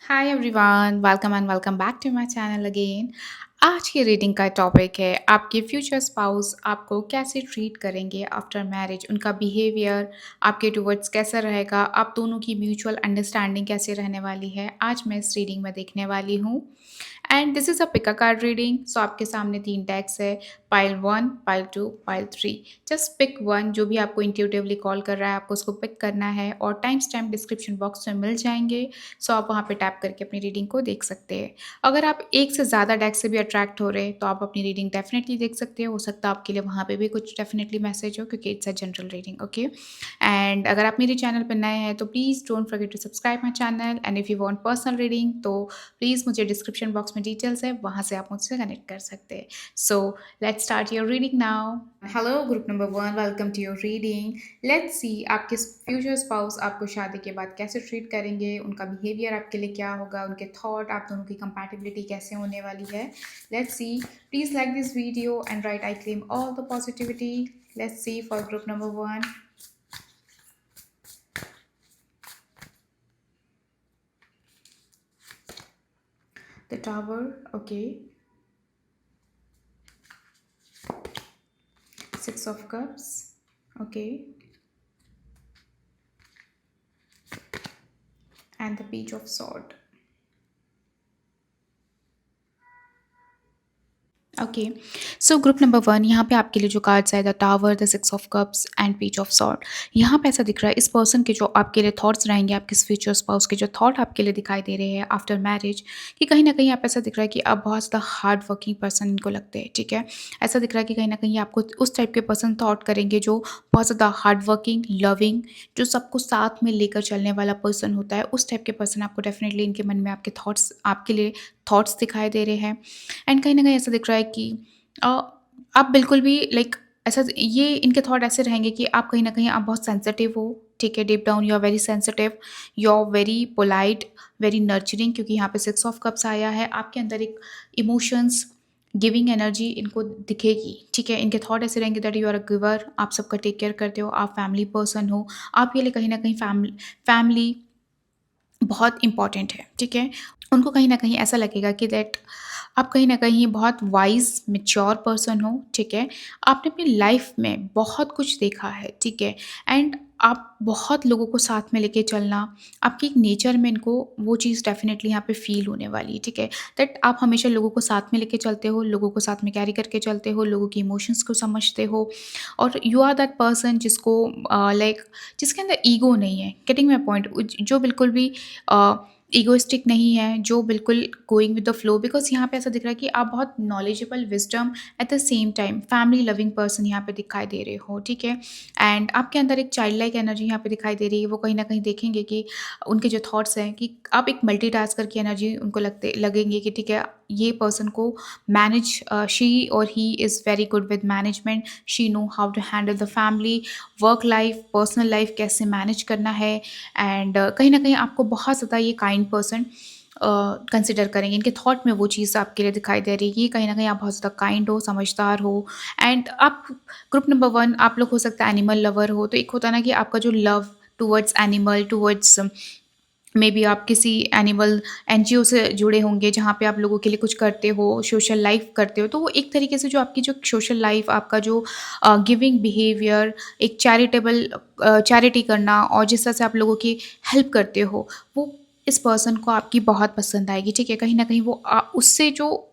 Hi everyone, welcome and welcome back to my channel again. आज की reading का topic है आपके फ्यूचर स्पाउस आपको कैसे ट्रीट करेंगे आफ्टर मैरिज, उनका बिहेवियर आपके टुवर्ड्स कैसा रहेगा, आप दोनों की म्यूचुअल अंडरस्टैंडिंग कैसे रहने वाली है, आज मैं इस रीडिंग में देखने वाली हूँ। And this is a pick a card reading. So आपके सामने 3 डेक्स है, pile 1, pile 2, pile 3। Just pick one, जो भी आपको इंट्यूटिवली कॉल कर रहा है आपको उसको पिक करना है और टाइम स्टैम्प डिस्क्रिप्शन बॉक्स में मिल जाएँगे। सो आप वहाँ पे टैप करके अपनी रीडिंग को देख सकते हैं। अगर आप एक से ज़्यादा डेक से भी अट्रैक्ट हो रहे हैं तो आप अपनी रीडिंग डेफ़िनेटली देख सकते हो सकता है आपके लिए वहाँ पे भी कुछ डेफ़िनेटली मैसेज हो, क्योंकि it's a general reading, okay. And अगर आप मेरे चैनल पर नए हैं तो please don't forget to subscribe my channel. And if you want personal reading तो प्लीज़ मुझे डिस्क्रिप्शन बॉक्स में डिटेल्स है, वहाँ से आप मुझसे कनेक्ट कर सकते हैं। So let's start your reading now. Hello group number 1, welcome to your reading. Let's see आपके फ्यूचर स्पाउस आपको शादी के बाद कैसे ट्रीट करेंगे, उनका बिहेवियर आपके लिए क्या होगा, उनके थॉट, आप दोनों की कंपैटिबिलिटी कैसे होने वाली है। Let's C. Please like this video and right I claim all the positivity. Let's C for group number 1। The Tower, okay. Six of Cups, okay. And the Page of Sword. Okay. So group number 1, यहाँ पे आपके लिए जो cards है the tower, the six of cups and page of sword. यहाँ पे ऐसा दिख रहा है इस पर्सन के जो आपके लिए थॉट्स रहेंगे, आपके फ्यूचर स्पाउस के जो थॉट आपके लिए दिखाई दे रहे हैं आफ्टर मैरिज, कि कहीं ना कहीं आप ऐसा दिख रहा है कि आप बहुत ज़्यादा हार्ड वर्किंग पर्सन इनको लगते हैं, ठीक है। ऐसा दिख रहा है कि कहीं ना कहीं आपको उस टाइप के पर्सन थॉट करेंगे जो बहुत ज़्यादा हार्ड वर्किंग, लविंग, जो सबको साथ में लेकर चलने वाला पर्सन होता है, उस टाइप के पर्सन आपको डेफिनेटली इनके मन में आपके थॉट्स, आपके लिए थॉट्स दिखाई दे रहे हैं। एंड कहीं न कहीं ऐसा दिख रहा है कि अ, आप बिल्कुल भी लाइक ऐसा, ये इनके थॉट ऐसे रहेंगे कि आप कहीं न कहीं आप बहुत सेंसिटिव हो, ठीक है। Deep down you are very sensitive, you are very polite, very nurturing, क्योंकि यहाँ पे सिक्स ऑफ कप्स आया है। आपके अंदर एक इमोशंस, गिविंग एनर्जी इनको दिखेगी, ठीक है। इनके थॉट ऐसे रहेंगे that you are a giver, आप सबका टेक केयर करते हो, आप फैमिली पर्सन हो। आपके लिए कहीं न कहीं फैमिली बहुत इम्पोर्टेंट है, ठीक है। उनको कहीं न कहीं ऐसा लगेगा कि दैट आप कहीं न कहीं बहुत वाइज़ मैच्योर पर्सन हो, ठीक है। आपने अपनी लाइफ़ में बहुत कुछ देखा है, ठीक है। एंड आप बहुत लोगों को साथ में लेके चलना, आपकी एक नेचर में इनको वो चीज़ डेफ़िनेटली यहाँ पे फ़ील होने वाली है, ठीक है। दैट आप हमेशा लोगों को साथ में लेके चलते हो, लोगों को साथ में कैरी करके चलते हो, लोगों की इमोशंस को समझते हो, और यू आर दैट पर्सन जिसको लाइक जिसके अंदर ईगो नहीं है, गेटिंग माय पॉइंट, जो बिल्कुल भी ईगोइस्टिक नहीं है, जो बिल्कुल going with the flow. Because यहाँ पे ऐसा दिख रहा है कि आप बहुत knowledgeable, wisdom, eight the same time family loving person यहाँ पे दिखाई दे रहे हो, ठीक है। एंड आपके अंदर एक चाइल्ड लाइक एनर्जी यहाँ पे दिखाई दे रही है। वो कहीं न कहीं देखेंगे कि उनके जो थॉट्स हैं कि आप एक मल्टीटास्कर की एनर्जी उनको लगेंगे कि ठीक है, ये पर्सन को मैनेज, शी और he is very good with management, she know how to handle the family, work life, personal life कैसे मैनेज करना है। एंड कहीं न कहीं आपको बहुत ज़्यादा ये काइंड पर्सन कंसिडर करेंगे। इनके थॉट में वो चीज़ आपके लिए दिखाई दे रही है कि कहीं न कहीं आप बहुत ज़्यादा काइंड हो, समझदार हो। एंड आप ग्रुप नंबर 1, आप लोग हो सकता है एनिमल लवर हो, तो एक होता है ना कि आपका जो love towards animal, towards may be आप किसी एनिमल एनजीओ से जुड़े होंगे जहाँ पे आप लोगों के लिए कुछ करते हो, सोशल लाइफ करते हो, तो वो एक तरीके से जो आपकी जो सोशल लाइफ, आपका जो गिविंग बिहेवियर, एक चैरिटेबल चैरिटी करना, और जिस तरह से आप लोगों की हेल्प करते हो, वो इस पर्सन को आपकी बहुत पसंद आएगी, ठीक है। कहीं ना कहीं वो उससे जो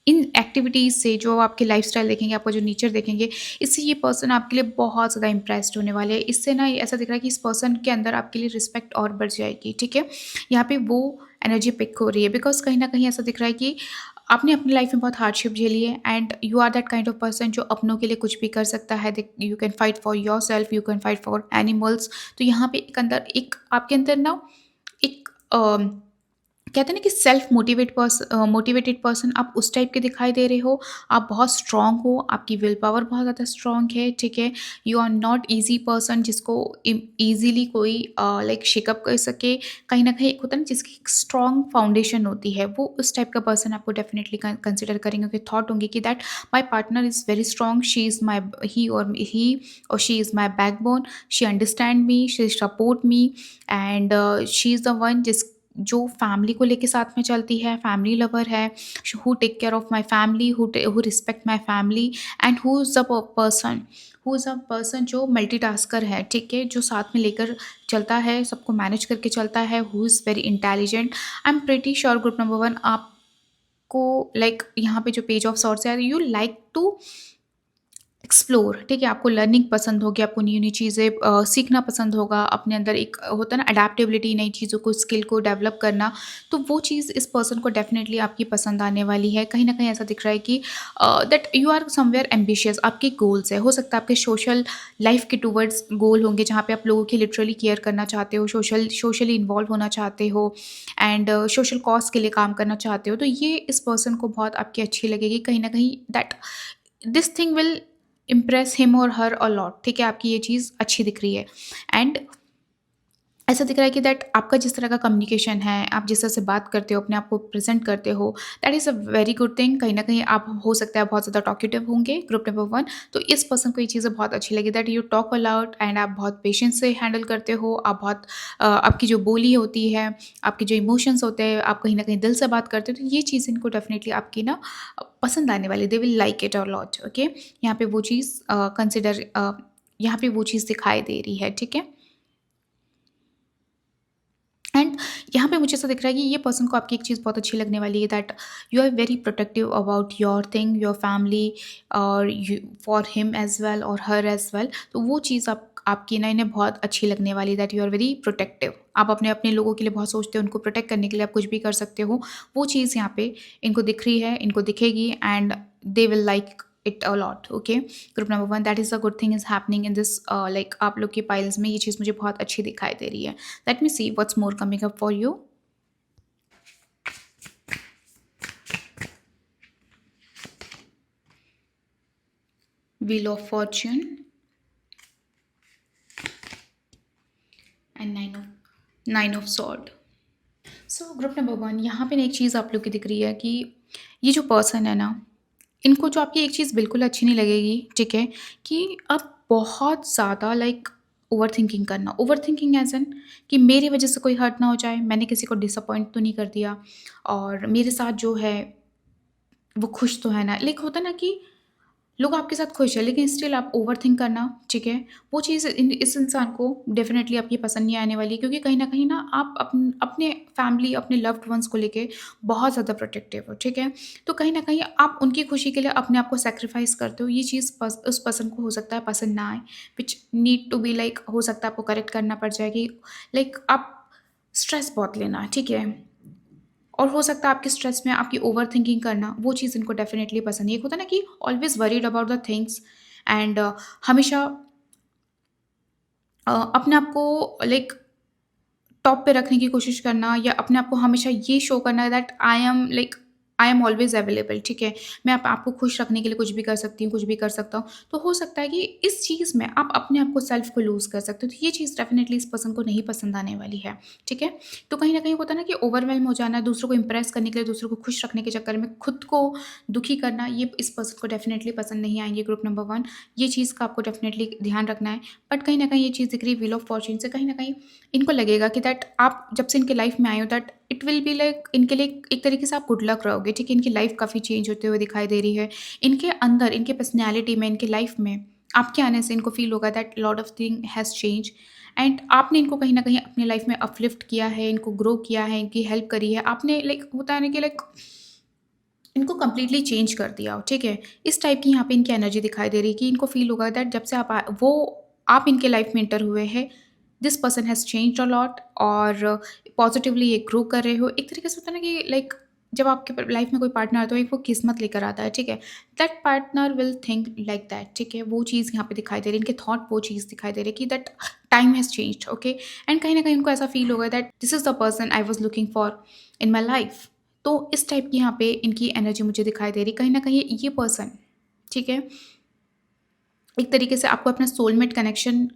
इन एक्टिविटीज़ से जो आपके लाइफ़स्टाइल देखेंगे, आपका जो नेचर देखेंगे, इससे ये पर्सन आपके लिए बहुत ज़्यादा इम्प्रेस्ड होने वाले हैं। इससे ना ये ऐसा दिख रहा है कि इस पर्सन के अंदर आपके लिए रिस्पेक्ट और बढ़ जाएगी, ठीक है। यहाँ पे वो एनर्जी पिक हो रही है, बिकॉज़ कहीं न कहीं ऐसा दिख रहा है कि आपने अपनी लाइफ़ में बहुत हार्डशिप झेली है, and you are that kind of person जो अपनों के लिए कुछ भी कर सकता है। You can fight for yourself, you can fight for animals. तो यहाँ पे एक आपके अंदर ना एक कहते हैं ना कि सेल्फ मोटिवेटेड पर्सन आप उस टाइप के दिखाई दे रहे हो। आप बहुत स्ट्रांग हो, आपकी विल पावर बहुत ज़्यादा स्ट्रांग है, ठीक है। You are not easy person जिसको ईजीली कोई लाइक शेकअप कर सके। कहीं ना कहीं एक होता है ना जिसकी एक स्ट्रांग फाउंडेशन होती है, वो उस टाइप का पर्सन आपको डेफिनेटली कंसिडर करेंगे, उनके थॉट होंगे कि that my partner is very strong, she is my he और she is my backbone, she understand me, she support me, and she is the one जो फैमिली को लेके साथ में चलती है, फैमिली लवर है, who take care of my family, who respect my family and who is a person जो multitasker है, ठीक है? जो साथ में लेकर चलता है, सबको मैनेज करके चलता है, who is very intelligent. I am pretty sure group number 1 आपको लाइक यहाँ पे जो पेज ऑफ सॉर्ट्स है, यू लाइक टू एक्सप्लोर, ठीक है? आपको लर्निंग पसंद होगी, आपको न्यू-न्यू चीज़ें सीखना पसंद होगा, अपने अंदर एक होता है ना अडैप्टेबिलिटी, नई चीज़ों को, स्किल को डेवलप करना, तो वो चीज़ इस पर्सन को डेफ़िनेटली आपकी पसंद आने वाली है। कहीं न कहीं ऐसा दिख रहा है कि that you are somewhere ambitious, आपके गोल्स हैं। हो सकता है आपके सोशल लाइफ़ के टुवर्ड्स गोल होंगे, जहाँ पे आप लोगों की लिटरली केयर करना चाहते हो, सोशली इन्वॉल्व होना चाहते हो एंड सोशल कॉज़ के लिए काम करना चाहते हो, तो ये इस पर्सन को बहुत आपकी अच्छी लगेगी। कहीं न कहीं that this thing will impress him और हर अ लॉट, ठीक है? आपकी ये चीज़ अच्छी दिख रही है एंड ऐसा दिख रहा है कि दैट आपका जिस तरह का कम्युनिकेशन है, आप जिस तरह से बात करते हो, अपने आप को प्रेज़ेंट करते हो, that is a very good thing. कहीं न कहीं आप हो सकता है बहुत ज़्यादा टॉकेटिव होंगे, ग्रुप नंबर 1, तो इस पर्सन को ये चीज़ें बहुत अच्छी लगी that you talk allowed and आप बहुत पेशेंस से हैंडल करते हो, आप बहुत आपकी जो बोली होती है, आपके जो इमोशंस होते हैं, आप कहीं न कहीं दिल से बात करते हो, तो ये चीज़ इनको डेफ़िनिटली आपकी ना पसंद आने वाली, they will like it a lot, okay? यहाँ पे वो चीज़ यहाँ पे वो चीज़ दिखाई दे रही है, ठीक है? एंड यहाँ पे मुझे ऐसा दिख रहा है कि ये पर्सन को आपकी एक चीज़ बहुत अच्छी लगने वाली है that you are very protective about your thing, your family और you for him as well और हर एज वेल। तो वो चीज़ आपकी ना इन्हें बहुत अच्छी लगने वाली that you are very protective. आप अपने अपने लोगों के लिए बहुत सोचते हो, उनको प्रोटेक्ट करने के लिए आप कुछ भी कर सकते हो। वो चीज़ यहाँ पे इनको दिख रही है, इनको दिखेगी and they will like it a lot, okay? Group number 1, that is a good thing is happening in this like आप लोग की पाइल्स में ये चीज़ मुझे बहुत अच्छी दिखाई दे रही है। Let me see what's more coming up for you. Wheel of Fortune and Nine of Sword. So group number 1, यहाँ पे ना एक चीज़ आप लोग की दिख रही है कि ये जो पर्सन है ना, इनको जो आपकी एक चीज़ बिल्कुल अच्छी नहीं लगेगी, ठीक है? कि आप बहुत ज़्यादा लाइक ओवरथिंकिंग करना। ओवरथिंकिंग एज़ इन कि मेरी वज़ह से कोई हर्ट ना हो जाए, मैंने किसी को डिसअपॉइंट तो नहीं कर दिया और मेरे साथ जो है वो खुश तो है ना। लाइक होता है ना कि लोग आपके साथ खुश है लेकिन स्टिल आप ओवरथिंक करना, ठीक है? वो चीज़ इस इंसान को डेफ़िनेटली आपकी पसंद नहीं आने वाली क्योंकि कहीं न कहीं ना आप अपने फैमिली, अपने लव्ड वन्स को लेके बहुत ज़्यादा प्रोटेक्टिव हो, ठीक है? तो कहीं न कहीं आप उनकी खुशी के लिए अपने आप को सैक्रिफ़ाइस करते हो। ये चीज़ उस पर्सन को हो सकता है पसंद ना आए, which need to be like हो सकता है आपको करेक्ट करना पड़ जाए कि लाइक आप स्ट्रेस बहुत लेना, ठीक है? और हो सकता है आपके स्ट्रेस में आपकी ओवरथिंकिंग करना, वो चीज़ इनको डेफ़िनेटली पसंद नहीं है। एक होता है ना कि always worried about the things and हमेशा अपने आप को लाइक टॉप पे रखने की कोशिश करना या अपने आप को हमेशा ये शो करना that I M always available, ठीक है? मैं आपको खुश रखने के लिए कुछ भी कर सकती हूँ, कुछ भी कर सकता हूँ। तो हो सकता है कि इस चीज़ में आप अपने आप को सेल्फ को लूज़ कर सकते हो। तो ये चीज़ डेफ़िनेटली इस पर्सन को नहीं पसंद आने वाली है, ठीक है? तो कहीं न कहीं होता है ना कि ओवरवेल्म हो जाना, दूसरों को इम्प्रेस करने के लिए, दूसरों को खुश रखने के चक्कर में खुद को दुखी करना, ये इस पर्सन को डेफ़िनेटली पसंद नहीं आएँगे ग्रुप नंबर 1। ये चीज़ का आपको डेफ़िनेटली ध्यान रखना है। बट कहीं न कहीं ये चीज़ दिख रही है व्हील ऑफ फॉर्च्यून से, कहीं न कहीं इनको लगेगा कि दैट आप जब से इनके लाइफ में आए हो that it will be like इनके लिए एक तरीके से आप गुड लक रहोगे, ठीक है? इनकी लाइफ काफ़ी चेंज होते हुए दिखाई दे रही है। इनके अंदर, इनके पर्सनैलिटी में, इनके लाइफ में आपके आने से इनको फ़ील होगा that lot of thing has change and आपने इनको कहीं न कहीं अपनी लाइफ में अपलिफ्ट किया है, इनको ग्रो किया है, इनकी हेल्प करी है। आपने लाइक होता है ना कि लाइक इनको कंप्लीटली चेंज कर दिया हो, ठीक है? इस टाइप की यहाँ पे इनकी एनर्जी दिखाई दे रही है कि इनको फ़ील होगा दैट जब से आप इनके लाइफ में एंटर हुए हैं, this person has changed a lot और पॉज़िटिवली ये ग्रो कर रहे हो। एक तरीके से होता है ना कि लाइक जब आपके लाइफ में कोई पार्टनर आता है, एक वो किस्मत लेकर आता है, ठीक है? That partner will think like that, ठीक है? वो चीज़ यहाँ पे दिखाई दे रही है, इनके थॉट वो चीज़ दिखाई दे रही है कि that time has changed, okay? And कहीं न कहीं उनको ऐसा फ़ील होगा that this is the person I was looking for in my life. तो इस टाइप की यहाँ पे इनकी एनर्जी मुझे दिखाई दे रही है। कहीं न कहीं ये पर्सन, ठीक है, एक तरीके से आपको अपना सोलमेट कनेक्शन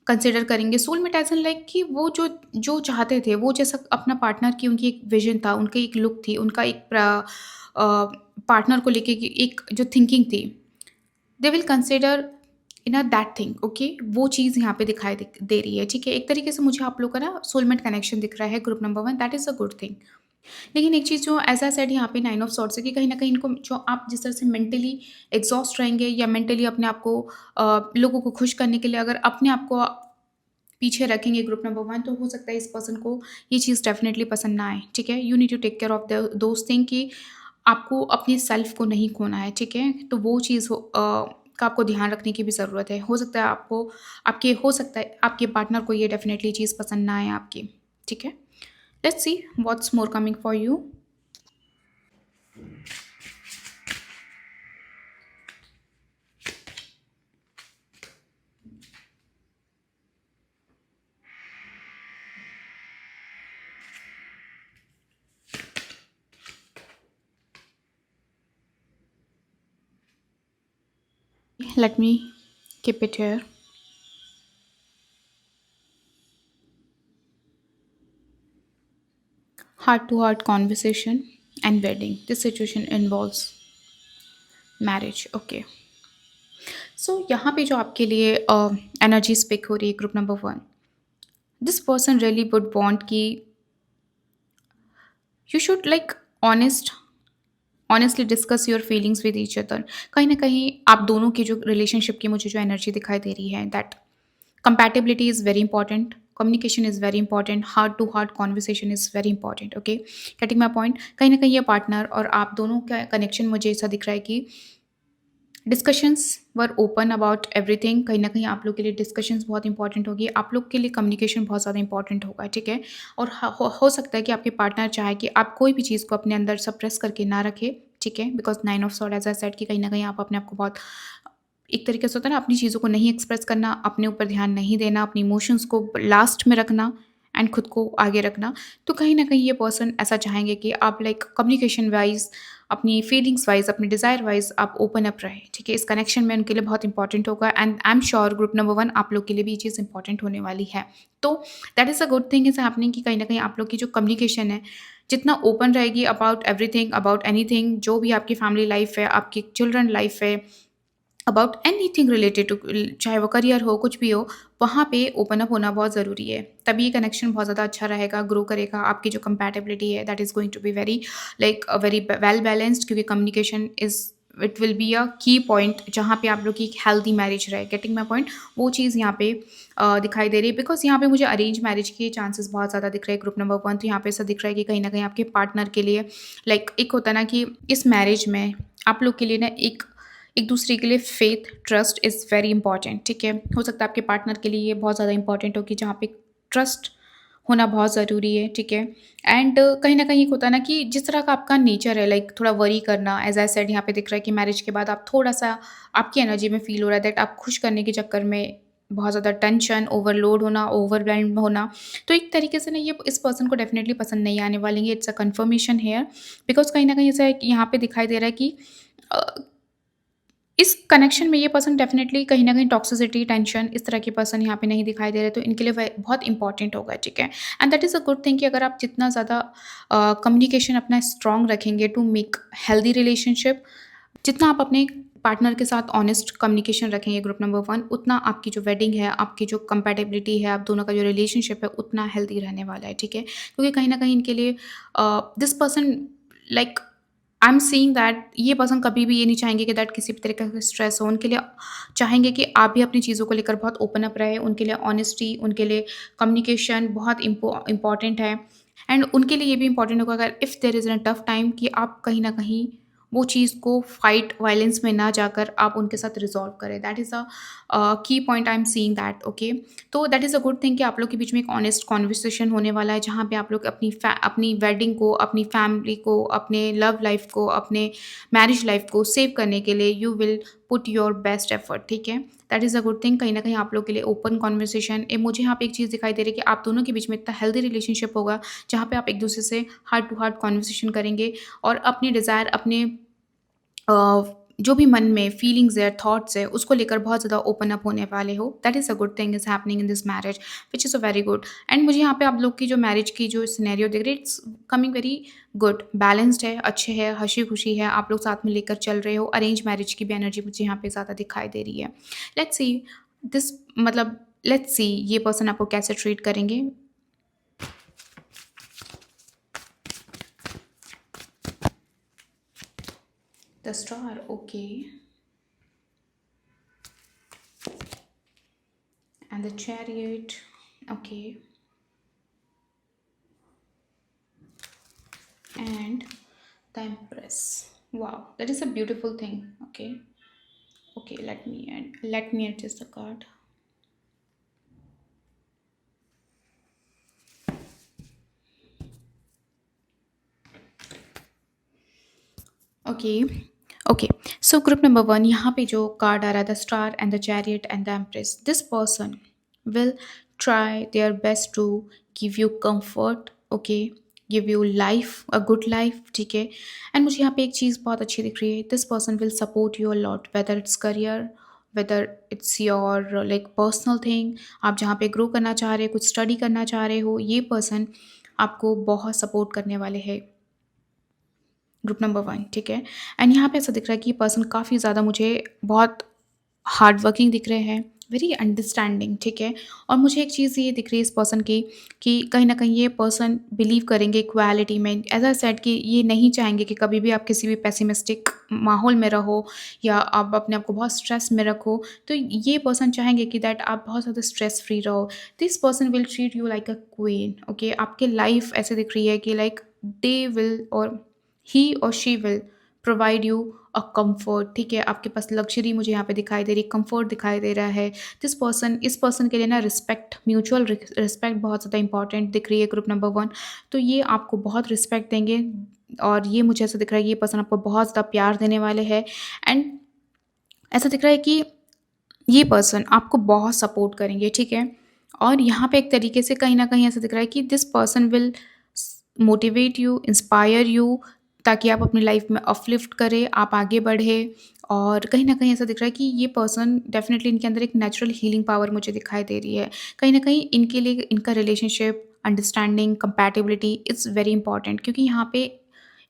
कंसिडर करेंगे। सोलमेट एज़ इन लाइक कि वो जो जो चाहते थे, वो जैसा अपना पार्टनर की उनकी एक विज़न था, उनकी एक लुक थी, उनका एक पार्टनर को लेके की एक जो थिंकिंग थी, they will consider in a that thing, okay, वो चीज़ यहाँ पे दिखाई दे रही है, ठीक है। एक तरीके से मुझे आप लोग का ना सोलमेट कनेक्शन दिख रहा है group number one, that is a good thing. लेकिन एक चीज़ जो एज़ आई सेड यहाँ पे नाइन ऑफ सॉर्ड्स है कि कहीं न कहीं इनको जो आप जिस तरह से मेंटली एग्ज़ॉस्ट रहेंगे या मेंटली अपने आप को लोगों को खुश करने के लिए अगर अपने आप को पीछे रखेंगे ग्रुप नंबर वन, तो हो सकता है इस पर्सन को ये चीज़ डेफ़िनेटली पसंद ना आए, ठीक है। You need to take care of the those thing कि आपको अपने सेल्फ को नहीं खोना है, ठीक है। तो वो चीज़ का आपको ध्यान रखने की भी ज़रूरत है। हो सकता है हो सकता है आपके पार्टनर को ये डेफ़िनेटली चीज़ पसंद ना आए आपकी, ठीक है। Let's see what's more coming for you. Let me keep it here. Heart to heart conversation and wedding. This situation involves marriage. Okay. सो यहाँ पे जो आपके लिए एनर्जी स्पिक हो रही है group number one, this person really would want कि you should like honest honestly discuss your feelings with each other. कहीं ना कहीं आप दोनों की जो रिलेशनशिप की मुझे जो एनर्जी दिखाई दे रही है, that compatibility is very important, communication is very important, heart to heart conversation is very important, okay, getting my point। कहीं ना कहीं ये पार्टनर और आप दोनों का कनेक्शन मुझे ऐसा दिख रहा है कि discussions were open about everything. कहीं ना कहीं आप लोग के लिए डिस्कशंस बहुत इंपॉर्टेंट होगी, आप लोग के लिए कम्युनिकेशन बहुत ज़्यादा इंपॉर्टेंट होगा, ठीक है। और हो सकता है कि आपके पार्टनर चाहे कि आप कोई भी चीज़ को अपने अंदर सप्रेस करके ना रखें, ठीक है, because nine of sword as I said कि कहीं ना कहीं आप अपने आप को बहुत एक तरीके से होता है ना, अपनी चीज़ों को नहीं एक्सप्रेस करना, अपने ऊपर ध्यान नहीं देना, अपनी इमोशंस को लास्ट में रखना एंड खुद को आगे रखना। तो कहीं न कहीं ये पर्सन ऐसा चाहेंगे कि आप लाइक कम्युनिकेशन वाइज़, अपनी फीलिंग्स वाइज़, अपने डिज़ायर वाइज़ आप ओपन अप रहें, ठीक है? इस कनेक्शन में उनके लिए बहुत इंपॉर्टेंट होगा and I am sure group number one आप लोग के लिए भी ये चीज़ इंपॉर्टेंट होने वाली है। तो that is a good thing is happening कि कहीं न कहीं आप लोग की जो कम्युनिकेशन है, जितना ओपन रहेगी अबाउट एवरीथिंग, अबाउट एनीथिंग, जो भी आपकी फैमिली लाइफ़ है, आपकी चिल्ड्रन लाइफ़ है, अबाउट एनीथिंग रिलेटेड टू, चाहे वो करियर हो, कुछ भी हो, वहाँ पे ओपन अप होना बहुत ज़रूरी है। तभी ये कनेक्शन बहुत ज़्यादा अच्छा रहेगा, ग्रो करेगा। आपकी जो कंपैटिबिलिटी है that is going to be very like very well balanced, क्योंकि communication is it will be a key point जहाँ पे आप लोग की एक हेल्दी मैरिज रहे। Getting my point? वो चीज़ यहाँ पे दिखाई दे रही है, बिकॉज़ यहाँ पे मुझे अरेंज मैरिज के चांसेस बहुत ज़्यादा दिख रहे हैं ग्रुप नंबर वन। तो यहाँ पे ऐसा दिख रहा है कि कहीं न कहीं आपके पार्टनर के लिए लाइक एक होता है ना कि इस मैरिज में आप लोग के लिए ना एक एक दूसरे के लिए faith, trust is very important, ठीक है। हो सकता है आपके पार्टनर के लिए ये बहुत ज़्यादा इंपॉर्टेंट हो कि जहाँ पे ट्रस्ट होना बहुत ज़रूरी है, ठीक है। एंड कहीं न कहीं एक होता है ना कि जिस तरह का आपका नेचर है, लाइक थोड़ा वरी करना, एज़ आई सेड यहाँ पे दिख रहा है कि मैरिज के बाद आप थोड़ा-सा आपकी एनर्जी में फ़ील हो रहा है दैट आप खुश करने के चक्कर में बहुत ज़्यादा टेंशन, ओवरलोड होना, ओवरवेल्म्ड होना। तो एक तरीके से ना ये इस पर्सन को डेफ़िनिटली पसंद नहीं आने वाली है। It's a conformation here, because कहीं न कहीं ऐसा है कि यहाँ पे दिखाई दे रहा है कि अ इस कनेक्शन में ये पर्सन डेफ़िनेटली कहीं न कहीं टॉक्सिसिटी, टेंशन इस तरह के पर्सन यहाँ पे नहीं दिखाई दे रहे, तो इनके लिए वे बहुत इंपॉर्टेंट होगा, ठीक है। And that is a good thing कि अगर आप जितना ज़्यादा कम्युनिकेशन अपना स्ट्रॉन्ग रखेंगे टू मेक हेल्दी रिलेशनशिप, जितना आप अपने पार्टनर के साथ ऑनेस्ट कम्युनिकेशन रखेंगे ग्रुप नंबर वन, उतना आपकी जो वेडिंग है, आपकी जो कंपैटिबिलिटी है, आप दोनों का जो रिलेशनशिप है, उतना हेल्दी रहने वाला है, ठीक है। क्योंकि कहीं न कहीं इनके लिए this person like I am seeing that ये पर्सन कभी भी ये नहीं चाहेंगे कि दैट किसी भी तरीके का स्ट्रेस हो। उनके लिए चाहेंगे कि आप भी अपनी चीज़ों को लेकर बहुत ओपन अप रहे। उनके लिए ऑनेस्टी, उनके लिए कम्युनिकेशन बहुत इम्पॉर्टेंट है। एंड उनके लिए ये भी इम्पॉर्टेंट होगा अगर if there is a tough time कि आप कहीं न कहीं वो चीज़ को फाइट वायलेंस में ना जाकर आप उनके साथ रिज़ॉल्व करें। That is a key point I am seeing that, okay. तो that is a good thing कि आप लोग के बीच में एक ऑनेस्ट कन्वर्सेशन होने वाला है, जहाँ पे आप लोग अपनी वेडिंग को, अपनी फैमिली को, अपने लव लाइफ़ को, अपने मैरिज लाइफ़ को सेव करने के लिए you will put your best effort, ठीक है। That is a good thing. कहीं न कहीं आप लोग के लिए ओपन कन्वर्सेशन मुझे यहाँ पे एक चीज़ दिखाई दे रही है कि आप दोनों के बीच में इतना हेल्दी रिलेशनशिप होगा, जहाँ पे आप एक-दूसरे से हार्ट टू हार्ट कन्वर्सेशन करेंगे और अपने डिज़ायर, अपने जो भी मन में फीलिंग्स है, थॉट्स है, उसको लेकर बहुत ज़्यादा ओपन अप होने वाले हो। That is a good thing is happening in this marriage, which is a very good. And मुझे यहाँ पे आप लोग की जो मैरिज की जो सिनेरियो दिख रही है, it's coming very good, balanced है, अच्छे है, हँसी-खुशी है, आप लोग साथ में लेकर चल रहे हो। अरेंज मैरिज की भी एनर्जी मुझे यहाँ पे ज़्यादा दिखाई दे रही है। लेट्स सी दिस मतलब लेट्स सी ये पर्सन आपको कैसे ट्रीट करेंगे। The star, okay, and the chariot, okay, and the empress. Wow, that is a beautiful thing. Okay, okay, let me adjust the card. Okay, okay, so group number one, यहाँ पे जो card आ रहा है, the star and the chariot and the empress, this person will try their best to give you comfort, okay, give you life, a good life, ठीक है। And मुझे यहाँ पे एक चीज़ बहुत अच्छी दिख रही है, this person will support you a lot, whether it's career, whether it's your like personal thing, आप जहाँ पे ग्रो करना चाह रहे हो, कुछ स्टडी करना चाह रहे हो, ये पर्सन आपको बहुत सपोर्ट करने वाले हैं, ग्रुप नंबर वन, ठीक है। एंड यहाँ पे ऐसा दिख रहा है कि ये पर्सन काफ़ी ज़्यादा मुझे बहुत हार्ड वर्किंग दिख रहे हैं, वेरी अंडरस्टैंडिंग, ठीक है। और मुझे एक चीज़ ये दिख रही है इस पर्सन की कि कहीं ना कहीं ये पर्सन बिलीव करेंगे इक्वालिटी में, एज अ सेड कि ये नहीं चाहेंगे कि कभी भी आप किसी भी पेसिमिस्टिक माहौल में रहो या आप अपने आप को बहुत स्ट्रेस में रखो। तो ये पर्सन चाहेंगे कि दैट आप बहुत ज़्यादा स्ट्रेस फ्री रहो। This person will treat you like a queen, okay. आपके लाइफ ऐसे दिख रही है कि लाइक दे विल और ही और she will provide you a comfort, ठीक है। आपके पास लग्जरी मुझे यहाँ पे दिखाई दे रही है, कंफर्ट दिखाई दे रहा है। दिस पर्सन, इस पर्सन के लिए ना रिस्पेक्ट, म्यूचुअल रिस्पेक्ट बहुत ज़्यादा इंपॉर्टेंट दिख रही है ग्रुप नंबर वन। तो ये आपको बहुत रिस्पेक्ट देंगे और ये मुझे ऐसा दिख रहा है कि ये पर्सन आपको बहुत ज़्यादा प्यार देने वाले हैं। एंड ऐसा दिख रहा है कि ये पर्सन आपको बहुत सपोर्ट करेंगे, ठीक है। और यहाँ पे एक तरीके से कहीं न कहीं ऐसा दिख रहा है कि this person will motivate you, inspire you, ताकि आप अपनी लाइफ में अपलिफ्ट करें, आप आगे बढ़े। और कहीं न कहीं ऐसा दिख रहा है कि ये पर्सन डेफ़िनेटली इनके अंदर एक नेचुरल हीलिंग पावर मुझे दिखाई दे रही है। कहीं न कहीं इनके लिए इनका relationship, understanding, compatibility is very important, क्योंकि यहाँ पे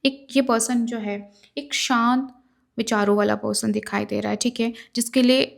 एक ये पर्सन जो है, एक शांत विचारों वाला पर्सन दिखाई दे रहा है, ठीक है? जिसके लिए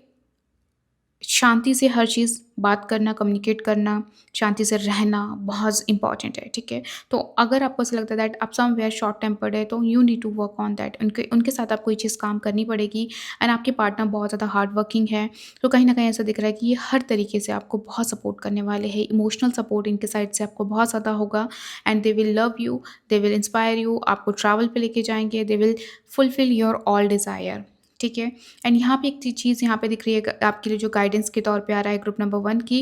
शांति से हर चीज़ बात करना, कम्युनिकेट करना, शांति से रहना बहुत इम्पॉर्टेंट है, ठीक है? तो अगर आपको ऐसा लगता है दैट आप समवेयर शॉर्ट टेम्पर्ड है, तो you need to work on that. उनके उनके साथ आपको ये चीज़ काम करनी पड़ेगी। एंड आपके पार्टनर बहुत ज़्यादा हार्ड वर्किंग है, तो कहीं न कहीं ऐसा दिख रहा है कि ये हर तरीके से आपको बहुत सपोर्ट करने वाले हैं। इमोशनल सपोर्ट इनके साइड से आपको बहुत ज़्यादा होगा। And they will love you, they will inspire you, आपको ट्रैवल पे लेके जाएँगे, they will fulfil your all desire, ठीक है। एंड यहाँ पे एक चीज़ यहाँ पे दिख रही है आपके लिए जो गाइडेंस के तौर पे आ रहा है ग्रुप नंबर वन की,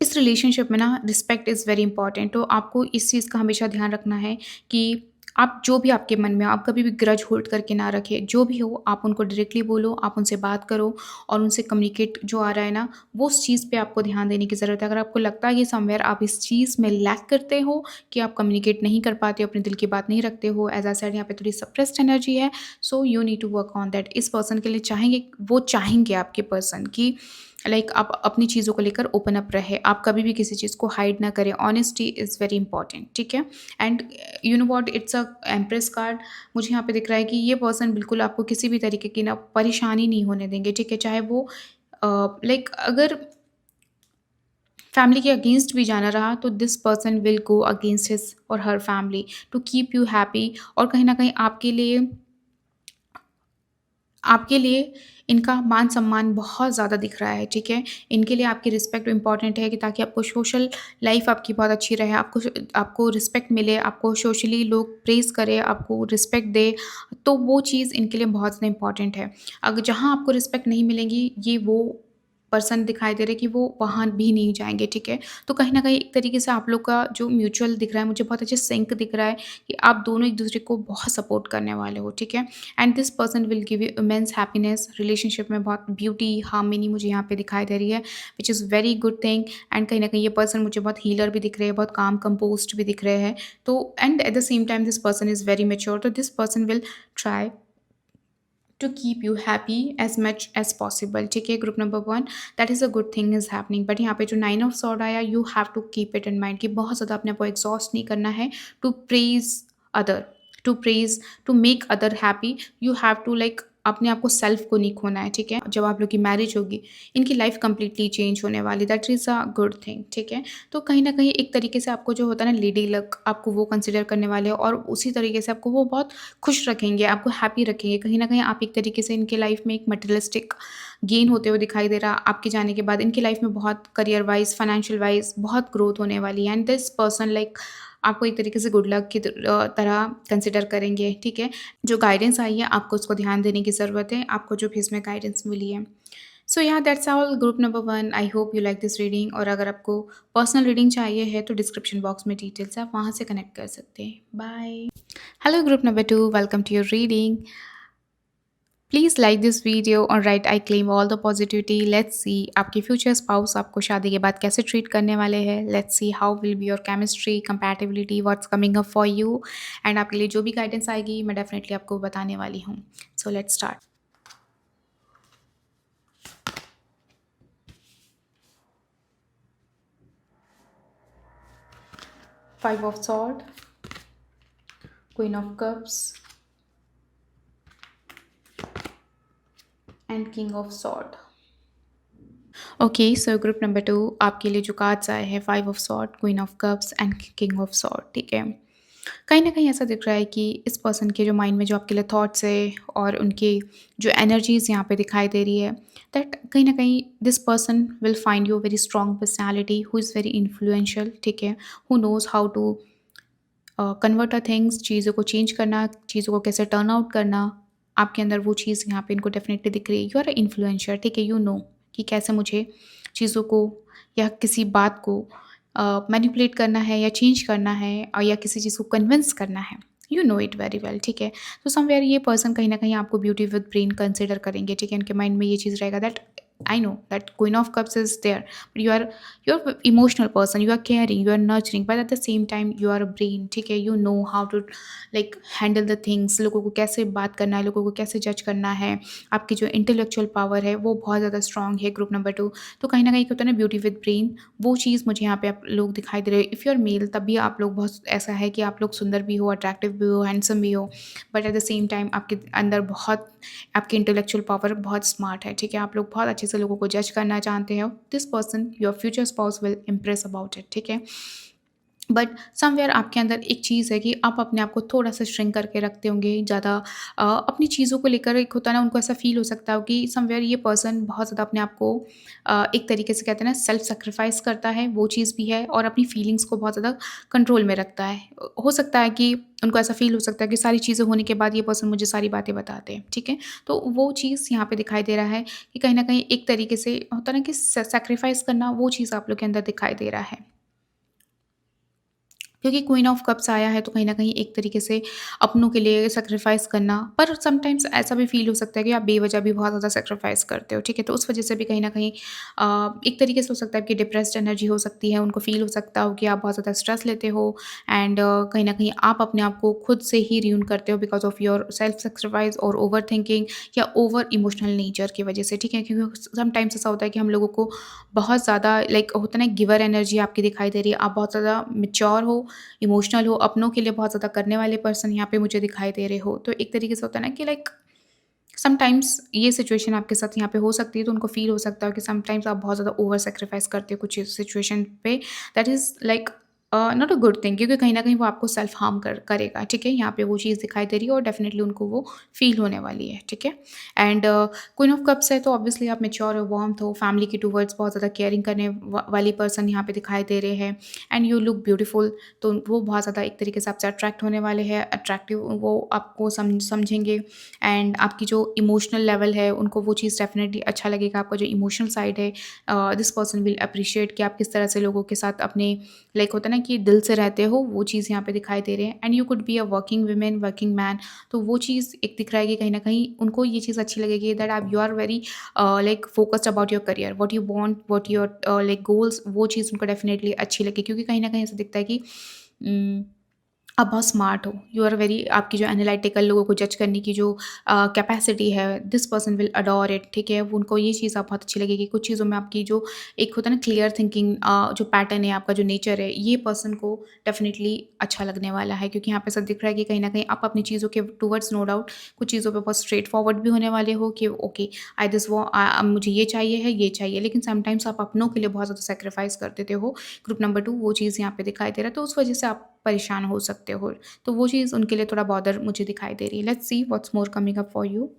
इस रिलेशनशिप में ना रिस्पेक्ट इज़ वेरी इंपॉर्टेंट। तो आपको इस चीज़ का हमेशा ध्यान रखना है कि आप जो भी आपके मन में हो, आप कभी भी ग्रज होल्ड करके ना रखें। जो भी हो आप उनको डायरेक्टली बोलो, आप उनसे बात करो और उनसे कम्युनिकेट जो आ रहा है ना, वो उस चीज़ पे आपको ध्यान देने की ज़रूरत है। अगर आपको लगता है कि समवेयर आप इस चीज़ में लैक करते हो कि आप कम्युनिकेट नहीं कर पाते हो, अपने दिल की बात नहीं रखते हो, एज़ आई सेड यहाँ पे थोड़ी सप्रेस्ड एनर्जी है, so you need to work on that. इस पर्सन के लिए चाहेंगे, वो चाहेंगे आपके पर्सन की लाइक आप अपनी चीज़ों को लेकर ओपन अप रहे, आप कभी भी किसी चीज़ को हाइड ना करें। ऑनेस्टी इज़ वेरी इंपॉर्टेंट, ठीक है। And you know what, it's a empress card. मुझे यहाँ पे दिख रहा है कि ये पर्सन बिल्कुल आपको किसी भी तरीके की ना परेशानी नहीं होने देंगे, ठीक है। चाहे वो लाइक अगर फैमिली के अगेंस्ट भी जाना रहा, तो this person will go against his और her family to keep you happy. और कहीं ना कहीं आपके लिए इनका मान-सम्मान बहुत ज़्यादा दिख रहा है, ठीक है? इनके लिए आपकी रिस्पेक्ट इम्पॉर्टेंट है कि ताकि आपको सोशल लाइफ़ आपकी बहुत अच्छी रहे, आपको रिस्पेक्ट मिले, आपको सोशली लोग प्रेज़ करें, आपको रिस्पेक्ट दें, तो वो चीज़ इनके लिए बहुत ज़्यादा इम्पॉर्टेंट है। अगर जहाँ आपको रिस्पेक्ट नहीं मिलेगी, ये वो पर्सन दिखाई दे रहे हैं कि वो वहाँ भी नहीं जाएँगे, ठीक है? तो कहीं न कहीं एक तरीके से आप लोग का जो म्यूचुअल दिख रहा है, मुझे बहुत अच्छे सिंक दिख रहा है कि आप दोनों एक-दूसरे को बहुत सपोर्ट करने वाले हो, ठीक है? And this person will give you immense happiness. Relationship में बहुत ब्यूटी, हार्मनी मुझे यहाँ पे दिखाई दे रही है, which is very good thing. And कहीं न कहीं ये पर्सन मुझे बहुत हीलर भी दिख रहे हैं, बहुत काम कंपोज़्ड भी दिख रहे हैं। तो and at the same time this person is very mature, तो this person will try to keep you happy as much as possible. ठीक है, group number one, that is a good thing is happening. But यहाँ पे जो nine of sword आया, you have to keep it in mind कि बहुत ज़्यादा अपने आप को एग्जॉस्ट नहीं करना है to praise other, to praise, to make other happy. You have to like अपने आप को, सेल्फ को नहीं खोना है। ठीक है, जब आप लोग की मैरिज होगी, इनकी लाइफ कंप्लीटली चेंज होने वाली, that is a good thing. ठीक है, तो कहीं न कहीं एक तरीके से आपको जो होता है ना लेडी लक, आपको वो कंसिडर करने वाले हैं और उसी तरीके से आपको वो बहुत खुश रखेंगे, आपको हैप्पी रखेंगे। कहीं न कहीं आप एक तरीके से इनके लाइफ में एक मटेरियलिस्टिक गेन होते हुए दिखाई दे रहा। आपके जाने के बाद इनकी लाइफ में बहुत करियर वाइज़, फाइनेंशियल वाइज़ बहुत ग्रोथ होने वाली है, एंड दिस पर्सन लाइक आपको एक तरीके से गुड लक की तरह कंसिडर करेंगे। ठीक है, जो गाइडेंस आई है आपको उसको ध्यान देने की ज़रूरत है, आपको जो भी इसमें गाइडेंस मिली है। सो yeah that's all group number one. I hope you like this reading, और अगर आपको पर्सनल रीडिंग चाहिए है तो डिस्क्रिप्शन बॉक्स में डिटेल्स है, आप वहाँ से कनेक्ट कर सकते हैं। Bye. Hello group number two, welcome to your reading. Please like this video और write I claim all the positivity. Let's see आपके फ्यूचर स्पाउस आपको शादी के बाद कैसे ट्रीट करने वाले हैं। Let's see how will be your chemistry, compatibility, what's coming up for you. And आपके लिए जो भी गाइडेंस आएगी मैं डेफिनेटली आपको बताने वाली हूँ। सो let's start. Five of sword, queen of cups and king of sword. Okay, so group number to, आपके लिए जो कार्ड्स आए हैं, five of sword, queen of cups and king of sword. ठीक है, कहीं ना कहीं ऐसा दिख रहा है कि इस पर्सन के जो माइंड में जो आपके लिए थॉट्स है और उनकी जो एनर्जीज यहाँ पे दिखाई दे रही है, दैट कहीं ना कहीं this person will find you very strong personality who is very influential. ठीक है, who knows how to convert a things, चीज़ों को चेंज करना, चीज़ों को कैसे टर्न आउट करना, आपके अंदर वो चीज़ यहाँ पे इनको डेफिनेटली दिख रही है। You are a influencer. ठीक है, यू नो कि कैसे मुझे चीज़ों को या किसी बात को मैनिपुलेट करना है या चेंज करना है, और या किसी चीज़ को कन्विंस करना है। You no it very well. ठीक है, तो समवेयर ये पर्सन कहीं ना कहीं आपको ब्यूटी विद ब्रेन कंसिडर करेंगे। ठीक है, उनके माइंड में ये चीज़ रहेगा that I know that queen of cups is there, but you are emotional person, you are caring, you are nurturing, but at the same time you are a brain। ठीक है, you know how to like handle the things, लोगों को कैसे बात करना है, लोगों को कैसे जज करना है। आपकी जो इंटेलेक्चुअल पावर है वो बहुत ज़्यादा स्ट्रांग है ग्रुप नंबर टू। तो कहीं ना कहीं होता है ना ब्यूटी विद ब्रेन, वो चीज़ मुझे यहाँ पे आप लोग दिखाई दे रहे हो। इफ़ यू आर मेल तब भी आप लोग बहुत ऐसा है कि आप लोग सुंदर भी हो, अट्रैक्टिव भी हो, हैंडसम भी हो, but at the same time आपके अंदर बहुत, आपकी इंटेलेक्चुअल पावर बहुत स्मार्ट है। ठीक है, आप लोग बहुत अच्छे से लोगों को जज करना चाहते हो। This person your future spouse will impress about it. ठीक है, बट समवेयर आपके अंदर एक चीज़ है कि आप अपने आप को थोड़ा सा श्रिंक करके रखते होंगे ज़्यादा। अपनी चीज़ों को लेकर एक होता है ना, उनको ऐसा फील हो सकता है कि समवेयर ये पर्सन बहुत ज़्यादा अपने आप को एक तरीके से कहते हैं ना सेल्फ सेक्रीफाइस करता है, वो चीज़ भी है, और अपनी फीलिंग्स को बहुत ज़्यादा कंट्रोल में रखता है। हो सकता है कि उनको ऐसा फील हो सकता है कि सारी चीज़ें होने के बाद ये पर्सन मुझे सारी बातें बताते हैं। ठीक है, तो वो चीज़ यहाँ पे दिखाई दे रहा है कि कहीं ना कहीं एक तरीके से होता है ना कि सेक्रीफाइस करना, वो चीज़ आप लोग के अंदर दिखाई दे रहा है। क्योंकि क्वीन ऑफ कप्स आया है तो कहीं न कहीं एक तरीके से अपनों के लिए सैक्रिफाइस करना, पर समटाइम्स ऐसा भी फ़ील हो सकता है कि आप बेवजह भी बहुत ज़्यादा सैक्रिफाइस करते हो। ठीक है? तो उस वज़ह से भी कहीं न कहीं एक तरीके से हो सकता है कि डिप्रेस्ड एनर्जी हो सकती है, उनको फ़ील हो सकता हो कि आप बहुत ज़्यादा स्ट्रेस लेते हो, एंड कहीं न कहीं आप अपने आप को खुद से ही रियून करते हो because of your self sacrifice और ओवरथिंकिंग या ओवर इमोशनल नेचर की वज़ह से। ठीक है? क्योंकि समटाइम्स ऐसा होता है कि हम लोगों को बहुत ज़्यादा लाइक होता है ना, गिवर एनर्जी आपकी दिखाई दे रही है, आप बहुत ज़्यादा मैच्योर हो, इमोशनल हो, अपनों के लिए बहुत ज़्यादा करने वाले पर्सन यहाँ पे मुझे दिखाई दे रहे हो। तो एक तरीके से होता है ना कि लाइक समटाइम्स ये सिचुएशन आपके साथ यहाँ पे हो सकती है, तो उनको फ़ील हो सकता है कि समटाइम्स आप बहुत ज़्यादा ओवर सैक्रिफाइस करते हो कुछ सिचुएशन पे। That is like not a good thing, क्योंकि कहीं न कहीं वो आपको सेल्फ हार्म करेगा। ठीक है? यहाँ पे वो चीज़ दिखाई दे रही है और डेफ़िनिटली उनको वो फ़ील होने वाली है। ठीक है? एंड क्वीन ऑफ कप्स है तो ऑब्वियसली आप मैच्योर हो, वार्म्थ हो, फैमिली के टुवर्ड्स बहुत ज़्यादा केयरिंग करने वाली पर्सन यहाँ पे दिखाई दे रहे हैं, एंड यू लुक ब्यूटीफुल। तो वो बहुत ज़्यादा एक तरीके से आपसे अट्रैक्ट होने वाले हैं, अट्रैक्टिव वो आपको समझेंगे, एंड आपकी जो इमोशनल लेवल है उनको वो चीज़ डेफिनेटली अच्छा लगेगा। आपका जो इमोशनल साइड है, दिस पर्सन विल अप्रिशिएट कि आप किस तरह से लोगों के साथ अपने लाइक होता है ना कि दिल से रहते हो, वो चीज़ यहाँ पे दिखाई दे रहे हैं। And you could be a working women, working man, तो वो चीज़ एक दिख रहा है कि कहीं ना कहीं उनको ये चीज़ अच्छी लगेगी दैट आप you are very like focused about your career, what you want, what your like goals, वो चीज़ उनको डेफिनेटली अच्छी लगे, क्योंकि कहीं ना कहीं ऐसा दिखता है कि आप बहुत स्मार्ट हो, यू आर वेरी, आपकी जो एनालिटिकल लोगों को जज करने की जो कैपेसिटी है, this person will adore it, ठीक है? वो उनको ये चीज़ आप बहुत अच्छी लगेगी। कुछ चीज़ों में आपकी जो एक होता है ना क्लियर थिंकिंग, जो पैटर्न है, आपका जो नेचर है, ये पर्सन को डेफ़िनिटली अच्छा लगने वाला है, क्योंकि यहाँ पे ऐसा दिख रहा है कि कहीं न कहीं आप अपनी चीज़ों के टुवर्ड्स नो डाउट कुछ चीज़ों पे बहुत स्ट्रेट फॉरवर्ड भी होने वाले हो कि ओके, आई दिस वो मुझे ये चाहिए है, ये चाहिए, लेकिन समटाइम्स आप अपनों के लिए बहुत ज़्यादा सैक्रिफाइस कर देते हो। ग्रुप नंबर 2 वो चीज़ यहाँ पे दिखाई दे रहा है, तो उस वजह से आप परेशान हो सकते हो। तो वो चीज़ उनके लिए थोड़ा बॉदर मुझे दिखाई दे रही है। Let's see what's more coming up for you.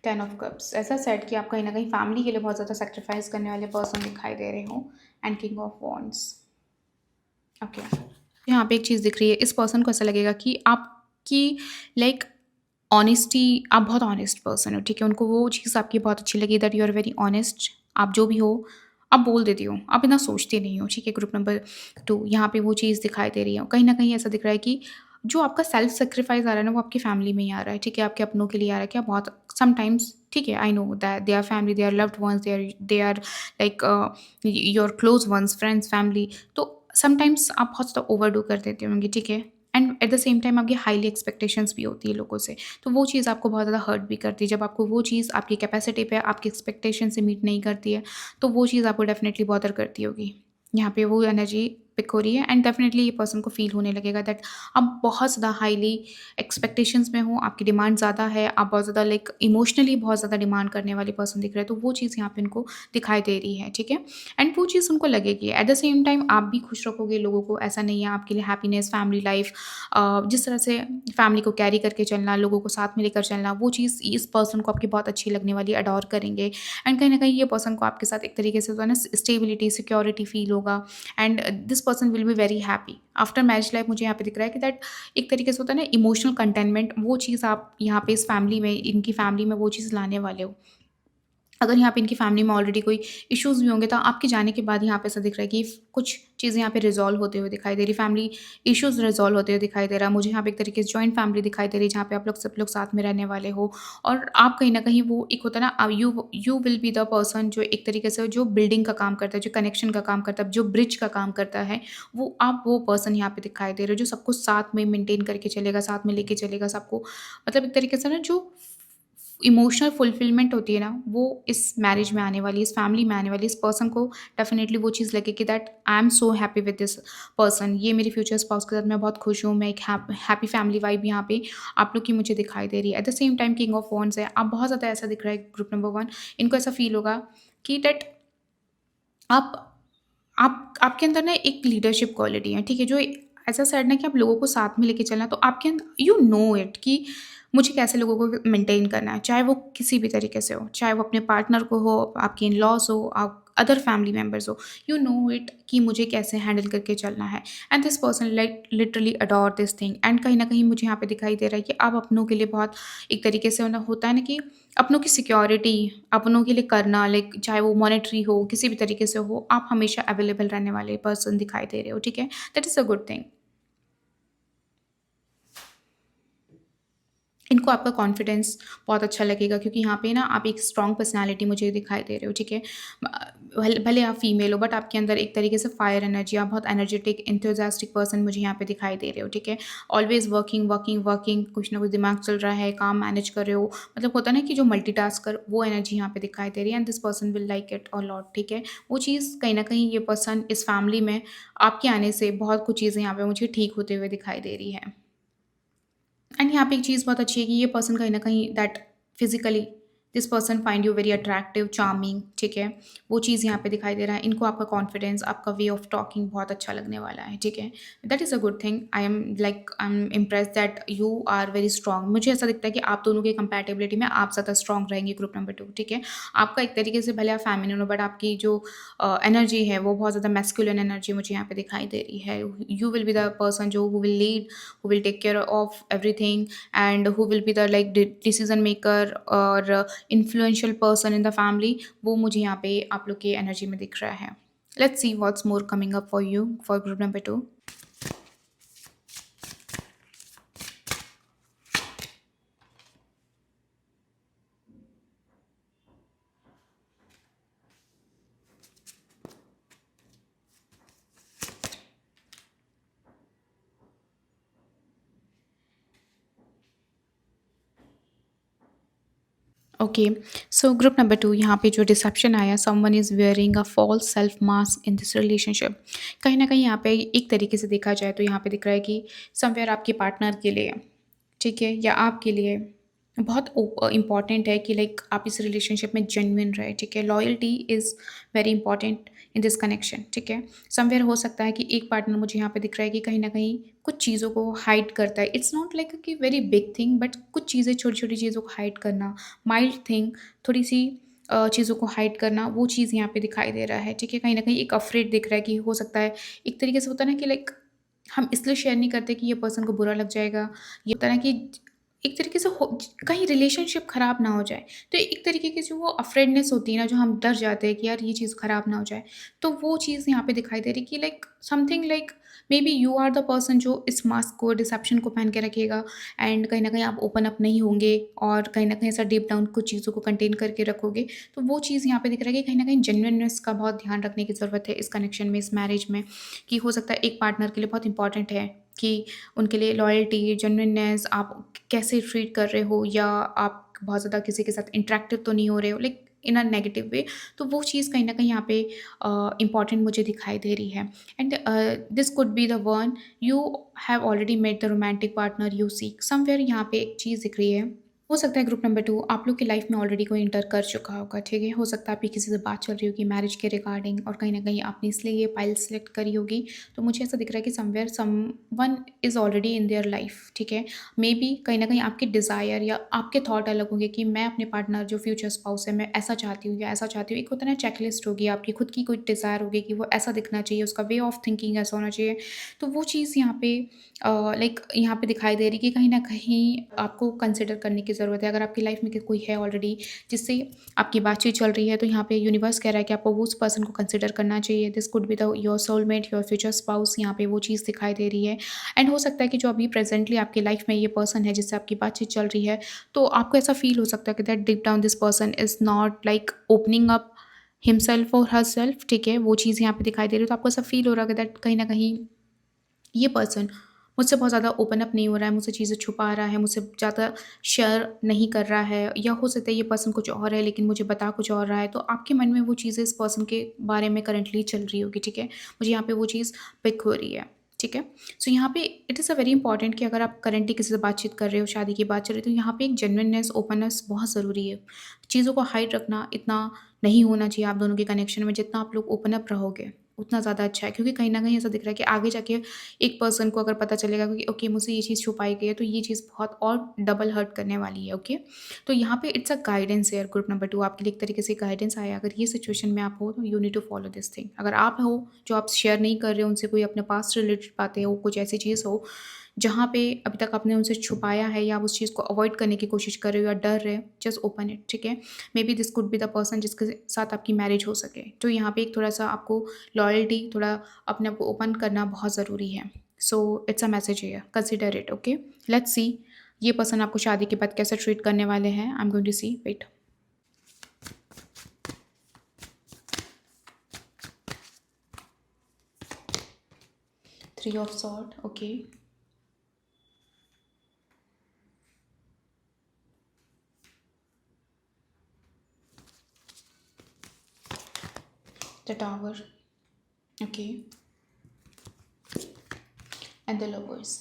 10 of cups, ऐसा सेट कि आप कहीं न कहीं फैमिली के लिए बहुत ज़्यादा सैक्रिफाइस करने वाले पर्सन दिखाई दे रहे हो। And king of wands, okay. यहाँ पे एक चीज़ दिख रही है, इस पर्सन को ऐसा लगेगा कि आपकी लाइक ऑनेस्टी, आप बहुत ऑनेस्ट पर्सन हो, ठीक है? उनको वो चीज़ आपकी बहुत अच्छी लगी, that you are very honest. आप जो भी हो, आप बोल देती हो, आप इतना सोचती नहीं हो, ठीक है? ग्रुप नंबर 2 यहाँ पे वो चीज़ दिखाई दे रही है। कहीं न कहीं ऐसा दिख रहा है कि जो आपका सेल्फ सैक्रिफाइस आ रहा है ना, वो आपकी फैमिली में ही आ रहा है, ठीक है? आपके अपनों के लिए आ रहा है, क्या बहुत समटाइम्स, ठीक है? I know that they are family, they are loved ones, they are like your close ones, friends, family. तो समटाइम्स आप बहुत ज़्यादा ओवरडू कर देते होंगे, ठीक है? And at the same time आपकी हाईली एक्सपेक्टेशंस भी होती है लोगों से, तो वो चीज़ आपको बहुत ज़्यादा हर्ट भी करती है। जब आपको वो चीज़ आपकी कैपेसिटी पे, आपकी एक्सपेक्टेशन से मीट नहीं करती है, तो वो चीज़ आपको डेफिनेटली बॉदर करती होगी। यहाँ पे वो एनर्जी पिक हो रही है, एंड डेफिनेटली ये पर्सन को फील होने लगेगा दैट आप बहुत ज़्यादा हाईली एक्सपेक्टेशंस में हो, आपकी डिमांड ज़्यादा है, आप बहुत ज़्यादा लाइक इमोशनली बहुत ज़्यादा डिमांड करने वाले पर्सन दिख रहे हैं, तो वो चीज़ यहाँ पे इनको दिखाई दे रही है, ठीक है? एंड वो चीज़ उनको लगेगी। एट द सेम टाइम आप भी खुश रखोगे लोगों को, ऐसा नहीं है, आपके लिए हैप्पीनेस, फैमिली लाइफ, जिस तरह से फैमिली को कैरी करके चलना, लोगों को साथ में लेकर चलना, वो चीज़ इस पर्सन को आपकी बहुत अच्छी लगने वाली है, अडोर करेंगे। एंड कहीं न कहीं ये पर्सन को आपके साथ एक तरीके से होता है ना, स्टेबिलिटी, सिक्योरिटी फील होगा, and this person will be very happy after marriage life. मुझे यहाँ पे दिख रहा है कि दैट एक तरीके से होता है ना इमोशनल कंटेनमेंट, वो चीज़ आप यहाँ पे इस फैमिली में, इनकी फैमिली में वो चीज़ लाने वाले हो। अगर यहाँ पे इनकी फैमिली में ऑलरेडी कोई इश्यूज़ भी होंगे, तो आपके जाने के बाद यहाँ पे ऐसा दिख रहा है कि कुछ चीज़ें यहाँ पे रिज़ॉल्व होते हुए दिखाई दे रही, फैमिली इश्यूज़ रिज़ॉल्व होते हुए दिखाई दे रहा है। मुझे यहाँ पे एक तरीके से जॉइंट फैमिली दिखाई दे रही है, जहाँ पे आप लोग सब लोग साथ में रहने वाले हो, और आप कहीं न कहीं वो एक होता है ना, you will be the person जो एक तरीके से जो बिल्डिंग का काम करता है, जो कनेक्शन का काम करता है, जो ब्रिज का काम करता है, वो आप वो पर्सन यहाँ पे दिखाई दे रहे हो, जो सबको साथ में मेंटेन करके चलेगा, साथ में लेके चलेगा सबको। मतलब एक तरीके से ना जो इमोशनल फुलफिलमेंट होती है ना, वो इस मैरिज में आने वाली है, इस फैमिली में आने वाली है। इस पर्सन को डेफिनेटली वो चीज़ लगेगी that I am so happy with this person, ये मेरे फ्यूचर स्पाउस के साथ मैं बहुत खुश हूँ, मैं एक हैप्पी फैमिली वाइब यहाँ पे आप लोग की मुझे दिखाई दे रही है। Eight the same time king of wands है, आप बहुत ज़्यादा ऐसा दिख रहा है ग्रुप नंबर 1, इनको ऐसा फील होगा कि दैट आप आपके अंदर ना एक लीडरशिप क्वालिटी है, ठीक है? जो ऐसा साइड ना कि आप लोगों को साथ में लेके चलना, तो आपके अंदर यू नो इट कि मुझे कैसे लोगों को मेंटेन करना है, चाहे वो किसी भी तरीके से हो, चाहे वो अपने पार्टनर को हो, आपके इन-लॉज़ हो, आप अदर फैमिली मेंबर्स हो, यू नो इट कि मुझे कैसे हैंडल करके चलना है। And this person like literally adore this thing, and कहीं न कहीं मुझे यहाँ पे दिखाई दे रहा है कि आप अपनों के लिए बहुत एक तरीके से ना होता है ना कि अपनों की सिक्योरिटी, अपनों के लिए करना, लाइक चाहे वो मॉनेटरी हो, किसी भी तरीके से हो, आप हमेशा अवेलेबल रहने वाले पर्सन दिखाई दे रहे हो, ठीक है? That is a good thing. इनको आपका कॉन्फिडेंस बहुत अच्छा लगेगा, क्योंकि यहाँ पे ना आप एक स्ट्रॉन्ग पर्सनैलिटी मुझे दिखाई दे रहे हो, ठीक है? भले आप फीमेल हो, बट आपके अंदर एक तरीके से फायर एनर्जी, आप बहुत एनर्जेटिक, एंथुसियास्टिक पर्सन मुझे यहाँ पे दिखाई दे रहे हो, ठीक है? ऑलवेज़ वर्किंग, वर्किंग, वर्किंग, कुछ ना कुछ दिमाग चल रहा है, काम मैनेज कर रहे हो, मतलब होता है ना कि जो मल्टीटास्कर, वो एनर्जी यहाँ पे दिखाई दे रही है, and this person will like it a lot, ठीक है? वो चीज़ कहीं न कहीं ये पर्सन इस फैमिली में आपके आने से बहुत कुछ चीज़ें यहाँ पे मुझे ठीक होते हुए दिखाई दे रही है। एंड यहाँ पे एक चीज़ बहुत अच्छी है कि ये पर्सन कहीं न कहीं that physically this person find you very attractive, charming, ठीक है? वो चीज़ यहाँ पे दिखाई दे रहा है। इनको आपका कॉन्फिडेंस, आपका वे ऑफ टॉकिंग बहुत अच्छा लगने वाला है, ठीक है? That is a good thing. I am impressed that you are very strong. मुझे ऐसा दिखता है कि आप दोनों की कंपैटिबिलिटी में आप ज़्यादा स्ट्रॉन्ग रहेंगे ग्रुप नंबर 2, ठीक है? आपका एक तरीके से भले आप फेमिनिन हो, बट आपकी जो एनर्जी है वो बहुत ज़्यादा मैस्कुलिन एनर्जी मुझे यहाँ पे दिखाई दे रही है। You will be the person जो who will lead, who will take care of everything, and who will be the like decision maker और influential person in the family, वो मुझे यहाँ पे आप लोग की एनर्जी में दिख रहा है। Let's see what's more coming up for you for group number 2। Okay, so group number 2 यहाँ पे जो डिसेप्शन आया, someone is wearing a false self mask in this relationship. कहीं न कहीं यहाँ पे एक तरीके से देखा जाए तो यहाँ पे दिख रहा है कि समवेयर आपके पार्टनर के लिए, ठीक है? या आपके लिए बहुत इम्पॉर्टेंट है कि लाइक आप इस रिलेशनशिप में जेन्युइन रहे, ठीक है? Loyalty is very important in this connection, ठीक है? समवेयर हो सकता है कि एक पार्टनर मुझे यहाँ पे दिख रहा है कि कहीं न कहीं कुछ चीज़ों को हाइड करता है। इट्स नॉट लाइक कि वेरी बिग थिंग, बट कुछ चीज़ें, छोटी-छोटी चीज़ों को हाइड करना, माइल्ड थिंग, थोड़ी-सी चीज़ों को हाइड करना, वो चीज़ यहाँ पे दिखाई दे रहा है, ठीक है? कहीं न कहीं एक अफ़्रेड दिख रहा है कि हो सकता है एक तरीके से होता है ना कि लाइक हम इसलिए शेयर नहीं करते कि ये पर्सन को बुरा लग जाएगा। ये होता है ना कि एक तरीके से हो कहीं रिलेशनशिप ख़राब ना हो जाए। तो एक तरीके की जो वो अफ्रेडनेस होती है ना, जो हम डर जाते हैं कि यार ये चीज़ ख़राब ना हो जाए। तो वो चीज़ यहाँ पे दिखाई दे रही है कि like something like maybe you are the person जो इस मास्क को, डिसेप्शन को पहन के रखेगा, एंड कहीं न कहीं आप ओपन अप नहीं होंगे और कहीं न कहीं ऐसा डीप डाउन कुछ चीज़ों को कंटेन करके रखोगे। तो वो चीज़ यहाँ पे दिख रहा है कि कहीं न कहीं जेन्युइननेस का बहुत ध्यान रखने की ज़रूरत है इस कनेक्शन में, इस मैरिज में, कि हो सकता है एक पार्टनर के लिए बहुत इंपॉर्टेंट है कि उनके लिए लॉयल्टी, जेन्युइननेस, आप कैसे ट्रीट कर रहे हो, या आप बहुत ज़्यादा किसी के साथ इंटरैक्टिव तो नहीं हो रहे हो लाइक इन अ नेगेटिव वे। तो वो चीज़ कहीं न कहीं यहाँ पे इम्पॉर्टेंट मुझे दिखाई दे रही है। And this could be the one you have already met the romantic partner you seek. Somewhere यहाँ पे एक चीज़ दिख रही है। हो सकता है ग्रुप नंबर 2 आप लोग की लाइफ में ऑलरेडी कोई एंटर कर चुका होगा, ठीक है? हो सकता है आपकी किसी से बात चल रही होगी मैरिज के रिगार्डिंग, और कहीं न कहीं आपने इसलिए ये फाइल सेलेक्ट करी होगी। तो मुझे ऐसा दिख रहा है कि somewhere someone is already in their life, ठीक है? मेबी कहीं न कहीं आपके डिज़ायर या आपके थॉट अलग होंगे कि मैं अपने पार्टनर जो फ्यूचर स्पाउस है, मैं ऐसा चाहती हूँ या ऐसा चाहती हूँ। एक होता है ना चेकलिस्ट होगी आपकी खुद की, कोई डिज़ायर होगी कि वो ऐसा दिखना चाहिए, उसका वे ऑफ थिंकिंग ऐसा होना चाहिए। तो वो चीज़ यहाँ पे लाइक यहाँ पे दिखाई दे रही है कि कहीं न कहीं आपको कंसिडर करने की ज़रूरत है। अगर आपकी लाइफ़ में कोई है ऑलरेडी जिससे आपकी बातचीत चल रही है, तो यहाँ पे यूनिवर्स कह रहा है कि आपको वो उस पर्सन को कंसिडर करना चाहिए। This could be the your soulmate, your future spouse, यहाँ पे वो चीज़ दिखाई दे रही है। एंड हो सकता है कि जो अभी प्रेज़ेंटली आपकी लाइफ़ में ये पर्सन है जिससे आपकी बातचीत चल रही है, तो आपको ऐसा फ़ील हो सकता है कि that deep down this person is not like opening up himself और हरसेल्फ, ठीक है? वो चीज़ यहाँ पे दिखाई दे रही है। तो आपको ऐसा फ़ील हो रहा है कि दैट कहीं न कहीं ये पर्सन मुझसे बहुत ज़्यादा ओपन अप नहीं हो रहा है, मुझसे चीज़ें छुपा रहा है, मुझसे ज़्यादा शेयर नहीं कर रहा है, या हो सकता है ये पर्सन कुछ और है लेकिन मुझे बता कुछ और रहा है। तो आपके मन में वो चीज़ें इस पर्सन के बारे में करंटली चल रही होगी, ठीक है? मुझे यहाँ पे वो चीज़ पिक हो रही है, ठीक है? सो यहाँ पे it is a very important कि अगर आप करंटली किसी से बातचीत कर रहे हो, शादी की बात चल रही है, तो यहाँ पे एक जेन्युइननेस, ओपननेस बहुत ज़रूरी है। चीज़ों को हाइड रखना इतना नहीं होना चाहिए आप दोनों के कनेक्शन में। जितना आप लोग ओपन अप रहोगे, उतना ज़्यादा अच्छा है, क्योंकि कहीं न कहीं ऐसा दिख रहा है कि आगे जाके एक पर्सन को अगर पता चलेगा कि ओके मुझसे ये चीज़ छुपाई गई है, तो ये चीज़ बहुत और डबल हर्ट करने वाली है, ओके? तो यहाँ पे इट्स अ गाइडेंस है ग्रुप नंबर 2 आपके लिए, एक तरीके से गाइडेंस आया। अगर ये सिचुएशन में आप हो तो you need to follow this thing. अगर आप हो जो आप शेयर नहीं कर रहे हो उनसे कोई अपने पास्ट रिलेटेड बातें हो, कुछ ऐसी चीज़ हो जहाँ पे अभी तक आपने उनसे छुपाया है, या आप उस चीज़ को अवॉइड करने की कोशिश कर रहे हो या डर रहे हो, जस्ट ओपन इट, ठीक है? May be this could be the person जिसके साथ आपकी मैरिज हो सके। तो यहाँ पे एक थोड़ा-सा आपको लॉयल्टी, थोड़ा अपने आप को ओपन करना बहुत ज़रूरी है। So it's a message here, consider it, okay? Let's see ये पर्सन आपको शादी के बाद कैसे ट्रीट करने वाले हैं। I am going to see, wait. 3 of sword, okay. The tower, okay. And the lovers.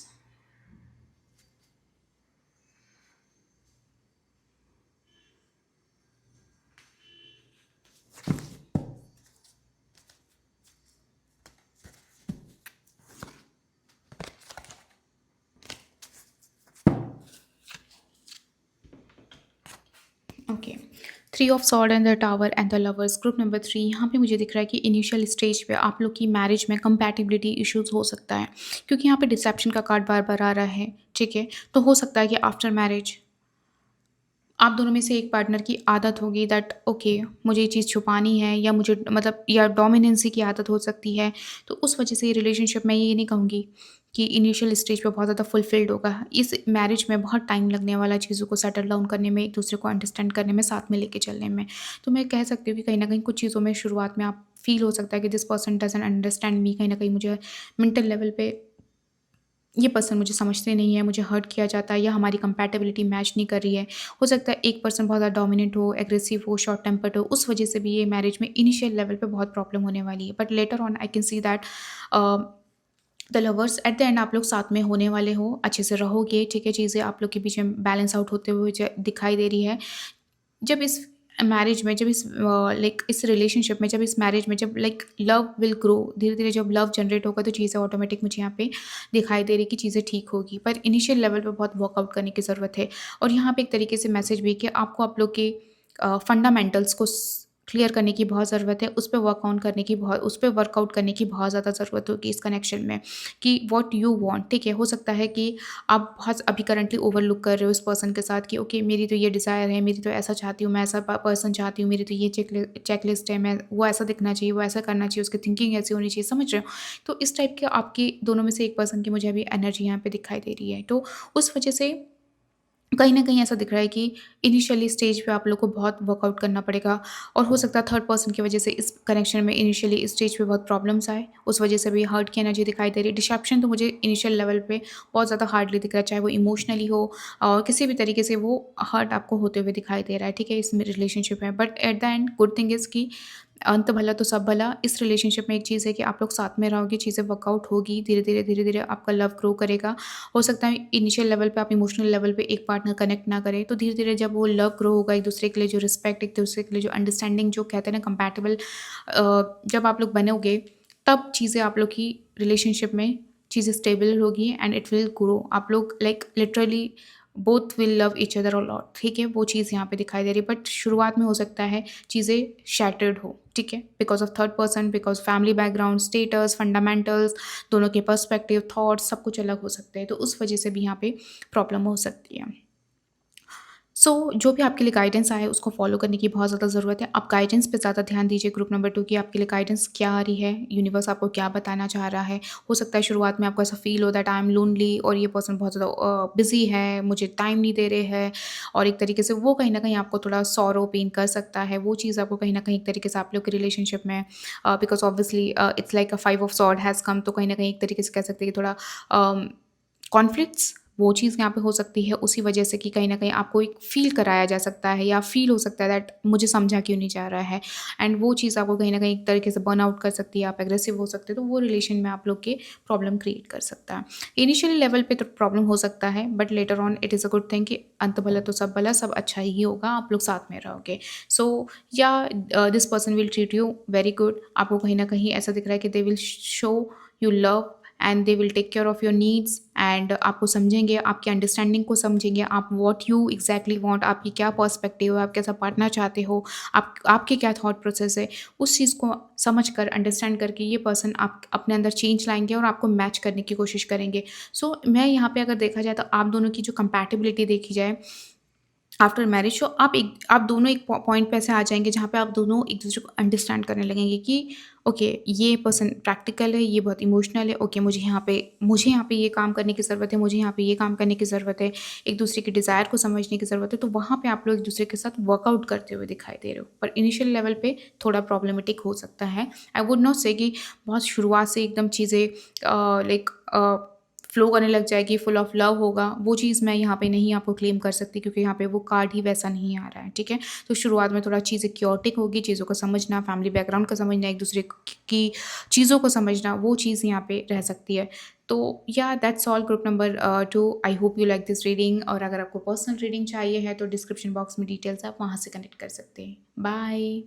Okay, 3 of sword and the tower and the lovers, group number 3 यहाँ पे मुझे दिख रहा है कि इनिशियल स्टेज पे आप लोग की मैरिज में कंपैटिबिलिटी इश्यूज हो सकता है, क्योंकि यहाँ पे डिसेप्शन का कार्ड बार बार आ रहा है, ठीक है? तो हो सकता है कि आफ्टर मैरिज आप दोनों में से एक पार्टनर की आदत होगी दैट ओके मुझे ये चीज़ छुपानी है, या मुझे मतलब या डोमिनेंसी की आदत हो सकती है। तो उस वजह से ये रिलेशनशिप, मैं ये नहीं कहूँगी कि इनिशियल स्टेज पे बहुत ज़्यादा फुलफिल्ड होगा। इस मैरिज में बहुत टाइम लगने वाला है चीज़ों को सेटल डाउन करने में, एक दूसरे को अंडरस्टैंड करने में, साथ में लेके चलने में। तो मैं कह सकती हूँ कि कहीं न कहीं कुछ चीज़ों में शुरुआत में आप फ़ील हो सकता है कि this person doesn't understand me, कहीं न कहीं मुझे मेंटल लेवल पे ये पर्सन मुझे समझते नहीं है, मुझे हर्ट किया जाता है या हमारी कंपैटिबिलिटी मैच नहीं कर रही है। हो सकता है एक पर्सन बहुत ज़्यादा डोमिनेंट हो, एग्रेसिव हो, शॉर्ट टेम्पर्ड हो, उस वजह से भी ये मैरिज में इनिशियल लेवल पे बहुत प्रॉब्लम होने वाली है। But later on I can see that the lovers at the end आप लोग साथ में होने वाले हो, अच्छे से रहोगे, ठीक है, चीज़ें आप लोग के बीच में बैलेंस आउट होते हुए दिखाई दे रही है। जब इस मैरिज में, जब इस लाइक इस रिलेशनशिप में, जब इस मैरिज में, जब लाइक लव विल ग्रो, धीरे धीरे जब लव जनरेट होगा तो चीज़ें ऑटोमेटिक मुझे यहाँ पे दिखाई दे रही कि चीज़ें ठीक होगी, पर इनिशियल लेवल पे बहुत वर्कआउट करने की ज़रूरत है। और यहाँ पे एक तरीके से मैसेज भी है कि आपको आप लोग के फंडामेंटल्स को क्लियर करने की बहुत ज़रूरत है, उस पे वर्कआउट करने की बहुत ज़्यादा ज़रूरत होगी इस कनेक्शन में, कि व्हाट यू वांट, ठीक है। हो सकता है कि आप बहुत अभी करंटली ओवरलुक कर रहे हो इस पर्सन के साथ कि ओके मेरी तो ये डिज़ायर है, मेरी तो ऐसा चाहती हूँ, मैं ऐसा पर्सन चाहती हूँ, मेरी तो ये चेकलिस्ट है, मैं वो ऐसा दिखना चाहिए, वो ऐसा करना चाहिए, उसकी थिंकिंग ऐसी होनी चाहिए, समझ रहे हो। तो इस टाइप के आपकी दोनों में से एक पर्सन की मुझे अभी एनर्जी यहाँ पे दिखाई दे रही है, तो उस वजह से कहीं न कहीं ऐसा दिख रहा है कि इनिशियली स्टेज पे आप लोग को बहुत वर्कआउट करना पड़ेगा, और हो सकता है थर्ड पर्सन की वजह से इस कनेक्शन में इनिशियली इस स्टेज पे बहुत प्रॉब्लम्स आए, उस वजह से भी हर्ट की एनर्जी दिखाई दे रही है। डिसएप्शन तो मुझे इनिशियल लेवल पे बहुत ज़्यादा हार्डली दिख रहा है, चाहे वो इमोशनली हो और किसी भी तरीके से वो हर्ट आपको होते हुए दिखाई दे रहा है, ठीक है, इस रिलेशनशिप में। But at the end good thing is कि अंत भला तो सब भला। इस रिलेशनशिप में एक चीज़ है कि आप लोग साथ में रहोगे, चीज़ें वर्कआउट होगी, धीरे-धीरे आपका लव ग्रो करेगा। हो सकता है इनिशियल लेवल पे आप इमोशनल लेवल पे एक पार्टनर कनेक्ट ना करे, तो धीरे-धीरे जब वो लव ग्रो होगा, एक-दूसरे के लिए जो रिस्पेक्ट, एक-दूसरे के लिए जो अंडरस्टैंडिंग, जो कहते हैं ना कंपैटिबल, जब आप लोग बनोगे, तब चीज़ें आप लोग की रिलेशनशिप में चीज़ें स्टेबल होगी एंड इट विल ग्रो। आप लोग like literally both will love each other a lot, ठीक है? वो चीज़ यहाँ पे दिखाई दे रही है, बट शुरुआत में हो सकता है चीज़ें शैटर्ड हो, ठीक है? Because of third person, because family background, status, fundamentals, दोनों के पर्सपेक्टिव, थॉट्स सब कुछ अलग हो सकते हैं, तो उस वजह से भी यहाँ पे प्रॉब्लम हो सकती है। जो भी आपके लिए गाइडेंस आए उसको फॉलो करने की बहुत ज़्यादा ज़रूरत है। आप गाइडेंस पे ज़्यादा ध्यान दीजिए ग्रुप नंबर 2 की, आपके लिए गाइडेंस क्या आ रही है, यूनिवर्स आपको क्या बताना चाह रहा है। हो सकता है शुरुआत में आपको ऐसा फ़ील हो दैट आई एम लोनली और ये पर्सन बहुत ज़्यादा बिज़ी है, मुझे टाइम नहीं दे रहे हैं, और एक तरीके से वो कहीं न कहीं आपको थोड़ा सॉरो पेन कर सकता है। वो चीज़ आपको कहीं न कहीं एक तरीके से आप लोग के रिलेशनशिप में because obviously it's like a 5 of sword has come, तो कहीं न कहीं एक तरीके से कह सकते हैं कि थोड़ा कॉन्फ्लिक्ट्स, वो चीज़ यहाँ पे हो सकती है उसी वजह से कि कहीं न कहीं आपको एक फ़ील कराया जा सकता है या फ़ील हो सकता है दैट मुझे समझा क्यों नहीं जा रहा है, एंड वो चीज़ आपको कहीं न कहीं एक तरीके से बर्नआउट कर सकती है, आप एग्रेसिव हो सकते हो, तो वो रिलेशन में आप लोग के प्रॉब्लम क्रिएट कर सकता है। इनिशियली लेवल पे तो प्रॉब्लम हो सकता है, but later on it is a good thing कि अंत भला तो सब भला, सब अच्छा ही होगा, आप लोग साथ में रहोगे। So yeah this person will treat you very good, आपको कहीं न कहीं ऐसा दिख रहा है कि they will show you love and they will take care of your needs, and आपको समझेंगे, आपकी अंडरस्टैंडिंग को समझेंगे, आप व्हाट यू एग्ज़ैक्टली वांट, आपकी क्या पर्सपेक्टिव है, आप कैसा पार्टनर चाहते हो, आपके क्या थॉट प्रोसेस है, उस चीज़ को समझ कर, अंडरस्टैंड करके ये पर्सन आप अपने अंदर चेंज लाएँगे और आपको मैच करने की कोशिश करेंगे। मैं यहाँ पे अगर देखा जाए तो आप दोनों की जो कंपैटिबिलिटी देखी जाए आफ्टर मैरिज, तो आप दोनों एक पॉइंट पे ऐसे आ जाएँगे जहाँ पे आप दोनों एक-दूसरे को अंडरस्टैंड करने लगेंगे कि ओके, ये पर्सन प्रैक्टिकल है, ये बहुत इमोशनल है, ओके मुझे यहाँ पे ये काम करने की ज़रूरत है, मुझे यहाँ पे ये काम करने की ज़रूरत है, एक-दूसरे की डिज़ायर को समझने की ज़रूरत है, तो वहाँ पे आप लोग एक-दूसरे के साथ वर्कआउट करते हुए दिखाई दे रहे हो। पर इनिशियल लेवल पे थोड़ा प्रॉब्लमेटिक हो सकता है। आई वुड नॉट से कि बहुत शुरुआत से एकदम चीज़ें लाइक फ्लो करने लग जाएगी, फुल ऑफ लव होगा, वो चीज़ मैं यहाँ पे नहीं आपको क्लेम कर सकती क्योंकि यहाँ पे वो कार्ड ही वैसा नहीं आ रहा है, ठीक है? तो शुरुआत में थोड़ा चीज़ें क्योटिक होगी, चीज़ों को समझना, फैमिली बैकग्राउंड को समझना, एक-दूसरे की चीज़ों को समझना, वो चीज़ यहाँ पे रह सकती है। तो या that's all group number 2। I hope you like this reading, और अगर आपको पर्सनल रीडिंग चाहिए है तो डिस्क्रिप्शन बॉक्स में डिटेल्स है, आप वहाँ से कनेक्ट कर सकते हैं। Bye.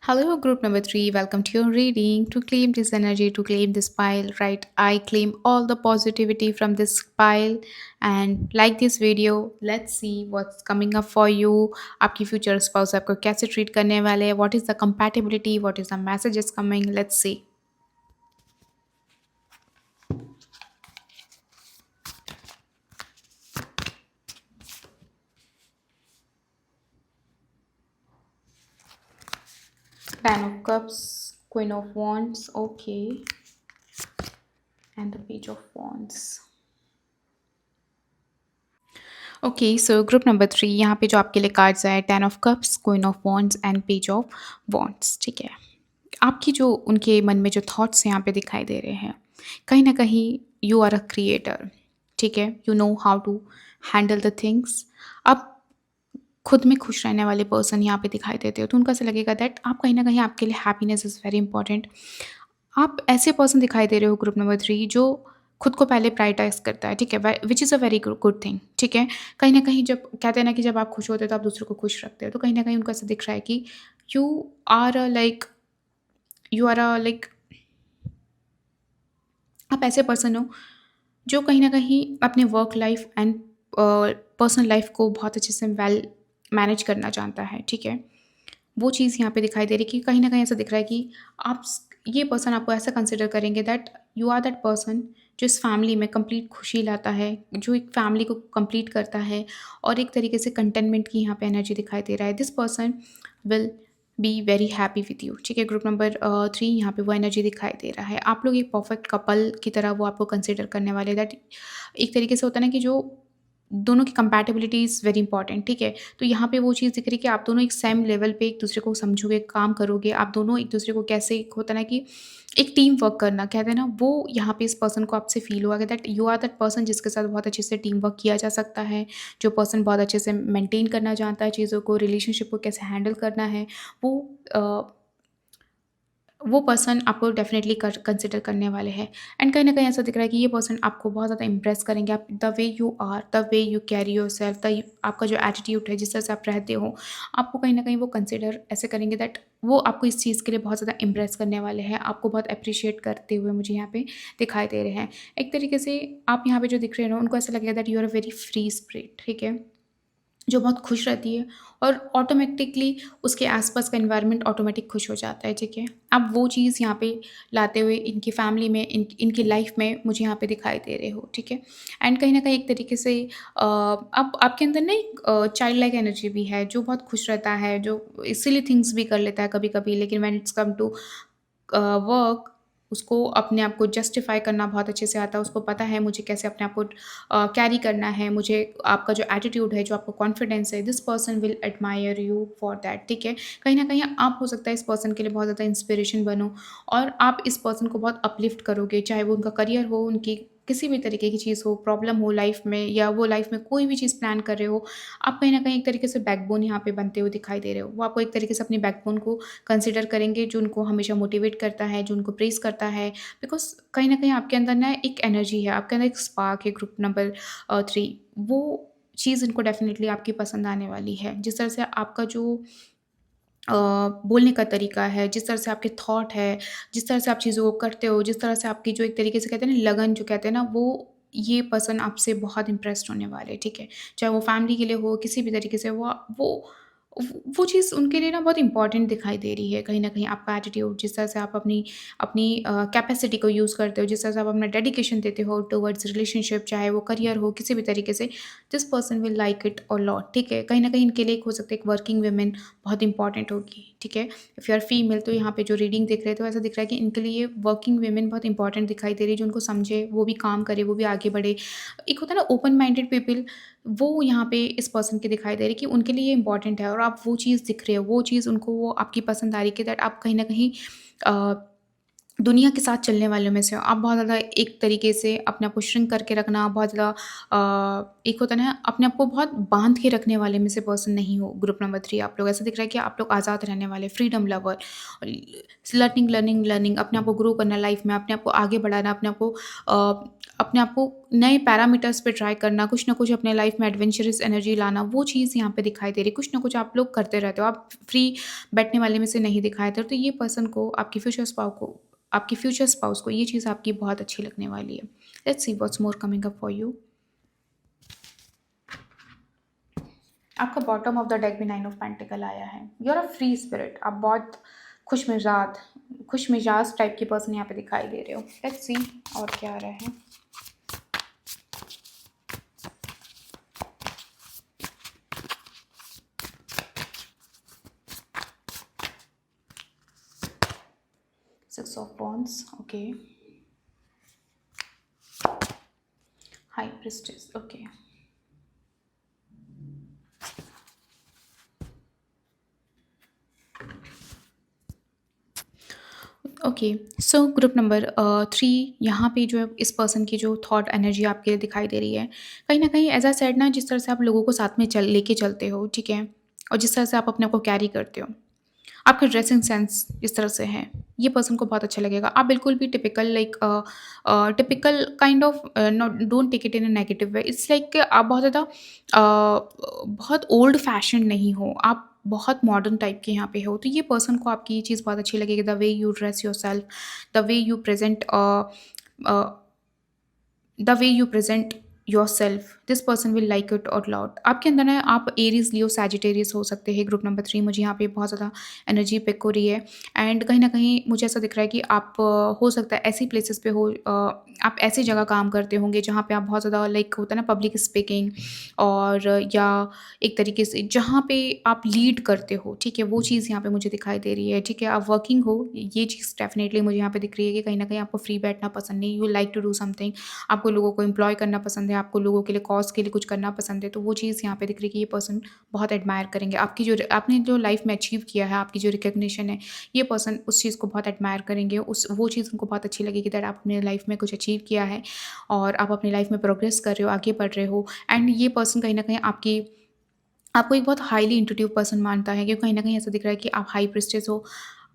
Hello, group number 3. Welcome to your reading. To claim this energy, to claim this pile, right? I claim all the positivity from this pile and like this video. Let's see what's coming up for you. आपकी future spouse आपको कैसे treat करने वाले हैं? What is the compatibility? What is the messages coming? Let's see. Ten of Cups, Queen of Wands, okay, and the Page of Wands. Okay, so group number 3, यहाँ पे जो आपके लिए कार्ड्स आए, 10 of cups, queen of wands and page of wands, ठीक है। आपकी जो उनके मन में जो थॉट्स यहाँ पे दिखाई दे रहे हैं, कहीं न कहीं यू आर अ क्रिएटर, ठीक है? You know how to handle the things. आप खुद में खुश रहने वाले पर्सन यहाँ पे दिखाई देते हो, तो उनको ऐसा लगेगा दैट आप कहीं न कहीं आपके लिए हैप्पीनेस इज़ वेरी इंपॉर्टेंट। आप ऐसे पर्सन दिखाई दे रहे हो ग्रुप नंबर 3 जो खुद को पहले प्रायोरिटाइज़ करता है, ठीक है? व which is a very good thing, ठीक है? कहीं न कहीं जब कहते हैं ना कि जब आप खुश होते हो तो आप दूसरों को खुश रखते हो, तो कहीं न कहीं उनको ऐसा दिख रहा है कि you are a like you are a like आप ऐसे पर्सन हो जो कहीं न कहीं अपने work life and personal life को बहुत अच्छे से वेल मैनेज करना जानता है, ठीक है? वो चीज़ यहाँ पे दिखाई दे रही है कि कहीं न कहीं ऐसा दिख रहा है कि आप स ये पर्सन आपको ऐसा कंसिडर करेंगे that you are that person जो इस फैमिली में कंप्लीट खुशी लाता है, जो एक फैमिली को कंप्लीट करता है और एक तरीके से कंटेनमेंट की यहाँ पे एनर्जी दिखाई दे रहा है। This person will be very happy with you, ठीक है? ग्रुप नंबर 3 यहाँ पे वो एनर्जी दिखाई दे रहा है। आप लोग एक परफेक्ट कपल की तरह वो आपको कंसिडर करने वाले दैट एक तरीके से होता है ना कि जो दोनों की कंपैटिबिलिटी इज़ वेरी इंपॉर्टेंट, ठीक है? तो यहाँ पे वो चीज़ दिख रही है कि आप दोनों एक सेम लेवल पे एक-दूसरे को समझोगे, काम करोगे, आप दोनों एक-दूसरे को कैसे एक होता है ना कि एक टीम वर्क करना कहते हैं ना, वो यहाँ पे इस पर्सन को आपसे फ़ील होगा that you are that person जिसके साथ बहुत अच्छे से टीम वर्क किया जा सकता है, जो पर्सन बहुत अच्छे से मेंटेन करना जानता है चीज़ों को, रिलेशनशिप को कैसे हैंडल करना है, वो अ वो पर्सन आपको डेफ़िनेटली कर कंसिडर करने वाले हैं एंड कहीं न कहीं ऐसा दिख रहा है कि ये पर्सन आपको बहुत ज़्यादा इम्प्रेस करेंगे। आप the way you are, the way you carry yourself, the आपका जो एटीट्यूड है, जिस तरह से आप रहते हो, आपको कहीं न कहीं वो कंसिडर ऐसे करेंगे दैट वो आपको इस चीज़ के लिए बहुत ज़्यादा इम्प्रेस करने वाले हैं। आपको बहुत एप्रिशिएट करते हुए मुझे यहाँ पे दिखाई दे रहे हैं। एक तरीके से आप यहाँ पे जो दिख रहे हो ना, उनको ऐसा लगेगा that you are a very free spirit, ठीक है? जो बहुत खुश रहती है और ऑटोमेटिकली उसके आसपास का एनवायरनमेंट ऑटोमेटिक खुश हो जाता है, ठीक है? आप वो चीज़ यहाँ पे लाते हुए इनकी फैमिली में, इनकी लाइफ में मुझे यहाँ पे दिखाई दे रहे हो, ठीक है? एंड कहीं न कहीं एक तरीके से आप आपके अंदर ना एक चाइल्ड लाइक एनर्जी भी है, जो बहुत खुश रहता है, जो सिली थिंग्स भी कर लेता है कभी-कभी, लेकिन when it's come to work उसको अपने आप को जस्टिफ़ाई करना बहुत अच्छे से आता है। उसको पता है मुझे कैसे अपने आप को कैरी करना है, मुझे आपका जो एटीट्यूड है, जो आपको कॉन्फिडेंस है, this person will admire you for that, ठीक है? कहीं न कहीं आप हो सकता है इस पर्सन के लिए बहुत ज़्यादा इंस्पिरेशन बनो और आप इस पर्सन को बहुत अपलिफ्ट करोगे, चाहे वो उनका करियर हो, उनकी किसी भी तरीके की चीज़ हो, प्रॉब्लम हो लाइफ़ में या वो लाइफ़ में कोई भी चीज़ प्लान कर रहे हो, आप कहीं न कहीं एक तरीके से बैकबोन यहाँ पे बनते हुए दिखाई दे रहे हो। वो आपको एक तरीके से अपनी बैकबोन को कंसिडर करेंगे, जो उनको हमेशा मोटिवेट करता है, जो उनको प्रेज़ करता है। बिकॉज़ कहीं न कहीं आपके अंदर ना एक एनर्जी है, आपके अंदर एक स्पार्क है ग्रुप नंबर 3 वो चीज़ इनको डेफ़िनिटली आपकी पसंद आने वाली है। जिस तरह से आपका जो अ, बोलने का तरीका है, जिस तरह से आपके थॉट है, जिस तरह से आप चीज़ों को करते हो, जिस तरह से आपकी जो एक तरीके से कहते हैं ना लगन जो कहते हैं ना वो ये पर्सन आपसे बहुत इम्प्रेस्ड होने वाले हैं, ठीक है? चाहे वो फैमिली के लिए हो, किसी भी तरीके से वो वो चीज़ उनके लिए ना बहुत इम्पोर्टेंट दिखाई दे रही है कहीं न कहीं आपका एटीट्यूड, जिस तरह से आप अपनी अपनी कैपेसिटी को यूज़ करते हो, जिस तरह से आप अपना डेडिकेशन देते हो टुवर्ड्स रिलेशनशिप, चाहे वो करियर हो, किसी भी तरीके से, this person will like it a lot, ठीक है? कहीं न कहीं इनके लिए एक हो सकता है एक वर्किंग वुमन बहुत इंपॉर्टेंट होगी, ठीक है? इफ़ यू आर फीमेल तो यहाँ पे जो रीडिंग दिख रहे हैं तो ऐसा दिख रहा है कि इनके लिए वर्किंग वुमेन बहुत इंपॉर्टेंट दिखाई दे रही है, जो उनको समझे, वो भी काम करे, वो भी आगे बढ़े। एक होता है ना ओपन माइंडेड पीपल, वो यहाँ पे इस पर्सन के दिखाई दे रही है कि उनके लिए ये इंपॉर्टेंट है और आप वो चीज़ दिख रहे हो, वो चीज़ उनको वो आपकी पसंद आ रही है कि दैट आप कहीं न कहीं अ दुनिया के साथ चलने वालों में से हो। आप बहुत ज़्यादा एक तरीके से अपने आप को श्रिंक करके रखना, बहुत ज़्यादा एक होता है ना अपने आप को बहुत बाँध के रखने वाले में से पर्सन नहीं हो ग्रुप नंबर 3 आप लोग। ऐसा दिख रहा है कि आप लोग आज़ाद रहने वाले, freedom lover, learning, learning, learning अपने आप को ग्रो करना लाइफ़ में, अपने आप को आगे बढ़ाना, अपने आप को नए पैरामीटर्स पे ट्राई करना, कुछ ना कुछ अपने लाइफ़ में एडवेंचरस एनर्जी लाना, वो चीज़ यहाँ पे दिखाई दे रही है। कुछ ना कुछ आप लोग करते रहते हो, आप फ्री बैठने वाले में से नहीं दिखाई दे रहे। तो ये पर्सन को आपकी फ्यूचर स्पाउस को ये चीज़ आपकी बहुत अच्छी लगने वाली है। Let's see what's more coming up for you. आपका बॉटम ऑफ द डेक भी 9 ऑफ पेंटिकल आया है। You are a free spirit, आप बहुत खुशमिजाज टाइप की पर्सन यहाँ पे दिखाई दे रहे हो। लेट्स सी और क्या आ रहा है। 6 of wands, okay. High priestess, okay. Okay, so group number 3 यहाँ पे जो है इस पर्सन की जो थॉट एनर्जी आपके लिए दिखाई दे रही है। कहीं न कहीं एज़ अ सेड ना जिस तरह से आप लोगों को साथ में चल लेके चलते हो, ठीक है? और जिस तरह से आप अपने आप को कैरी करते हो, आपका ड्रेसिंग सेंस जिस तरह से है, ये पर्सन को बहुत अच्छा लगेगा। आप बिल्कुल भी typical like typical kind of not don't take it in a negative way. It's like आप बहुत ज़्यादा बहुत ओल्ड फैशन नहीं हो, आप बहुत मॉडर्न टाइप के यहाँ पे हो। तो ये पर्सन को आपकी ये चीज़ बहुत अच्छी लगेगी, the way you dress yourself, the way you present a the way you present yourself, this person will like it और लॉट। आपके अंदर ना आप एरीज लियो सैजिटेरियस हो सकते हैं। ग्रुप नंबर 3 मुझे यहाँ पे बहुत ज़्यादा एनर्जी पिक हो रही है। एंड कहीं ना कहीं मुझे ऐसा दिख रहा है कि आप हो सकता है ऐसी प्लेसेस पे हो, आप ऐसी जगह काम करते होंगे जहाँ पे आप बहुत ज़्यादा लाइक होता है ना पब्लिक स्पीकिंग, और या एक तरीके से जहाँ पे आप लीड करते हो, ठीक है, वो चीज़ यहाँ पे मुझे दिखाई दे रही है। ठीक है, आप वर्किंग हो, ये चीज़ डेफिनेटली मुझे यहाँ पे दिख रही है कि कहीं ना कहीं आपको फ्री बैठना पसंद नहीं, you like to do something. आपको लोगों को एम्प्लॉय करना पसंद है, आपको लोगों के लिए कॉज़ के लिए कुछ करना पसंद है, तो वो चीज़ यहाँ पे दिख रही है कि ये पर्सन बहुत एडमायर करेंगे। आपकी जो आपने जो लाइफ़ में अचीव किया है, आपकी जो रिकॉग्निशन है, ये पर्सन उस चीज़ को बहुत एडमायर करेंगे। उस वो चीज़ उनको बहुत अच्छी लगेगी दैट आप अपने लाइफ़ में कुछ अचीव किया है और आप अपनी लाइफ़ में प्रोग्रेस कर रहे हो, आगे बढ़ रहे हो। एंड ये पर्सन कहीं न कहीं आपको एक बहुत हाईली इंट्यूटिव पर्सन मानता है, क्योंकि कहीं न कहीं ऐसा दिख रहा है कि आप हाई प्रीस्टेस हो।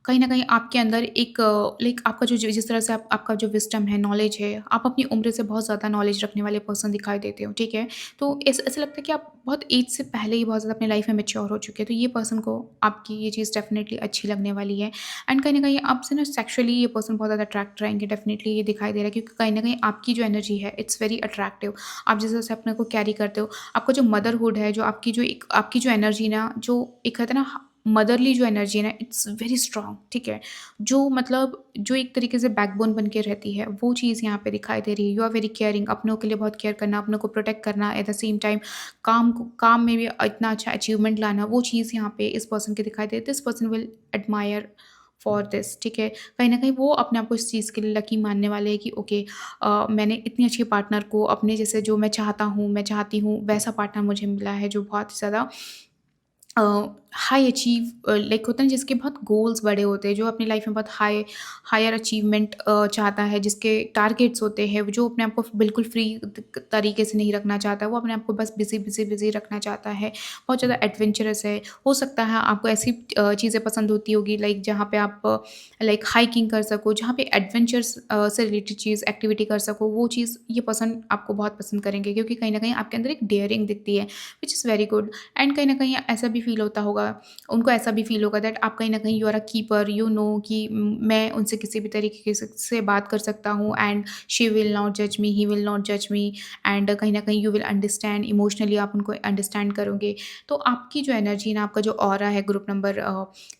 कहीं न कहीं आपके अंदर एक लाइक आपका जो जिस तरह से आपका जो विज़डम है, नॉलेज है, आप अपनी उम्र से बहुत ज़्यादा नॉलेज रखने वाले पर्सन दिखाई देते हो, ठीक है? तो ऐसा लगता है कि आप बहुत एज से पहले ही बहुत ज़्यादा अपनी लाइफ़ में मैच्योर हो चुके हैं, तो ये पर्सन को आपकी ये चीज़ डेफ़िनेटली अच्छी लगने वाली है। एंड कहीं न कहीं आपसे ना सेक्सुअली ये पर्सन बहुत ज़्यादा अट्रैक्ट रहेंगे, डेफ़िनेटली ये दिखाई दे रहा है, क्योंकि कहीं न कहीं आपकी जो एनर्जी है, इट्स वेरी अट्रैक्टिव। आप जिस तरह से अपने को कैरी करते हो, आपका जो मदरहुड है, जो आपकी जो एनर्जी ना, जो एक कहते हैं ना मदरली जो एनर्जी है ना, इट्स वेरी स्ट्रांग, ठीक है? जो मतलब जो एक तरीके से बैकबोन बन के रहती है, वो चीज़ यहाँ पे दिखाई दे रही है। यू आर वेरी केयरिंग, अपनों के लिए बहुत केयर करना, अपनों को प्रोटेक्ट करना, एट द सेम टाइम काम में भी इतना अच्छा अचीवमेंट लाना, वो चीज़ यहाँ पे इस पर्सन की दिखाई दे। This person will admire for this, ठीक है? कहीं न कहीं वो अपने आप को इस चीज़ के लिए लकी मानने वाले हैं कि ओके, मैंने इतनी अच्छी पार्टनर को अपने जैसे जो मैं चाहता हूँ, मैं चाहती हूँ, वैसा पार्टनर मुझे मिला है जो बहुत ही ज़्यादा अ, हाई अचीव लाइक होता है ना, जिसके बहुत गोल्स बड़े होते हैं, जो अपनी लाइफ में बहुत हायर अचीवमेंट चाहता है, जिसके टारगेट्स होते हैं, जो अपने आप को बिल्कुल फ्री तरीके से नहीं रखना चाहता, वो अपने आप को बस बिजी बिजी बिजी रखना चाहता है, बहुत ज़्यादा एडवेंचरस है। हो सकता है आपको ऐसी चीज़ें पसंद होती होगी लाइक जहाँ पे आप लाइक हाइकिंग कर सको, जहाँ पे एडवेंचर्स से रिलेटेड चीज़ एक्टिविटी कर सको, वो चीज़ ये पसंद आपको बहुत पसंद करेंगे, क्योंकि कहीं ना कहीं आपके अंदर एक डेयरिंग दिखती है, which is very good. And कहीं न कहीं ऐसा भी फ़ील होता होगा, उनको ऐसा भी फ़ील होगा दैट आप कहीं न कहीं you are a keeper, you know कि मैं उनसे किसी भी तरीके से बात कर सकता हूँ, एंड शी विल नॉट जज मी, ही विल नॉट जज मी, एंड कहीं न कहीं यू विल अंडरस्टैंड इमोशनली, आप उनको अंडरस्टैंड करोगे। तो आपकी जो एनर्जी ना, आपका जो ऑरा है group number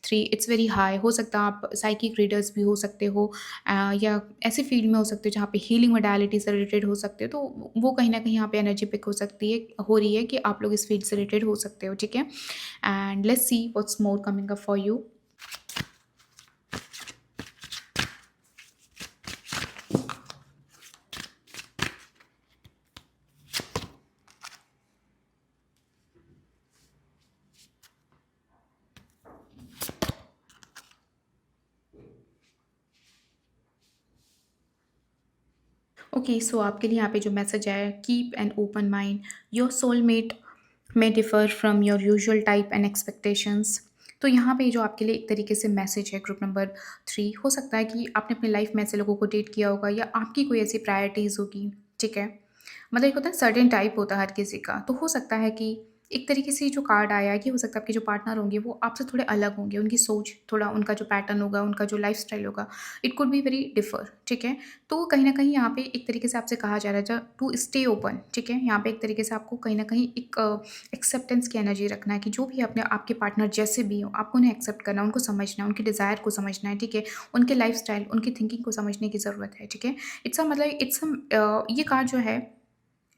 3, it's very high. हो सकता है आप साइकिक रीडर्स भी हो सकते हो, या ऐसे फील्ड में हो सकते हो जहाँ पे हीलिंग मोडालिटी से रिलेटेड हो सकते हो, तो वो कहीं न कहीं यहाँ पे एनर्जी पिक हो रही है कि आप लोग इस फील्ड से रिलेटेड हो सकते हो, ठीक है? And let's see what's more coming up for you. Okay, so आपके लिए यहाँ पे जो मैसेज आया है, keep an open mind, your soulmate may differ from your usual type and expectations। तो यहाँ पे जो आपके लिए एक तरीके से मैसेज है ग्रुप नंबर 3, हो सकता है कि आपने अपनी लाइफ में ऐसे लोगों को डेट किया होगा, या आपकी कोई ऐसी प्रायोरिटीज़ होगी, ठीक है? मतलब एक होता है सर्टेन टाइप होता है हर किसी का, तो हो सकता है कि एक तरीके से जो कार्ड आया है कि हो सकता है आपके जो पार्टनर होंगे वो आपसे थोड़े अलग होंगे, उनकी सोच थोड़ा, उनका जो पैटर्न होगा, उनका जो लाइफ़स्टाइल होगा, it could be very differ, ठीक है? तो कहीं न कहीं यहाँ पे एक तरीके से आपसे कहा जा रहा है टू स्टे ओपन, ठीक है? यहाँ पे एक तरीके से आपको कहीं न कहीं एक एक्सेप्टेंस की एनर्जी रखना है कि जो भी अपने आपके पार्टनर जैसे भी हों, आपको उन्हें एक्सेप्ट करना है, उनको समझना है, उनके डिज़ायर को समझना है, ठीक है? उनके लाइफ़स्टाइल, उनकी थिंकिंग को समझने की ज़रूरत है, ठीक है? ये कार्ड जो है,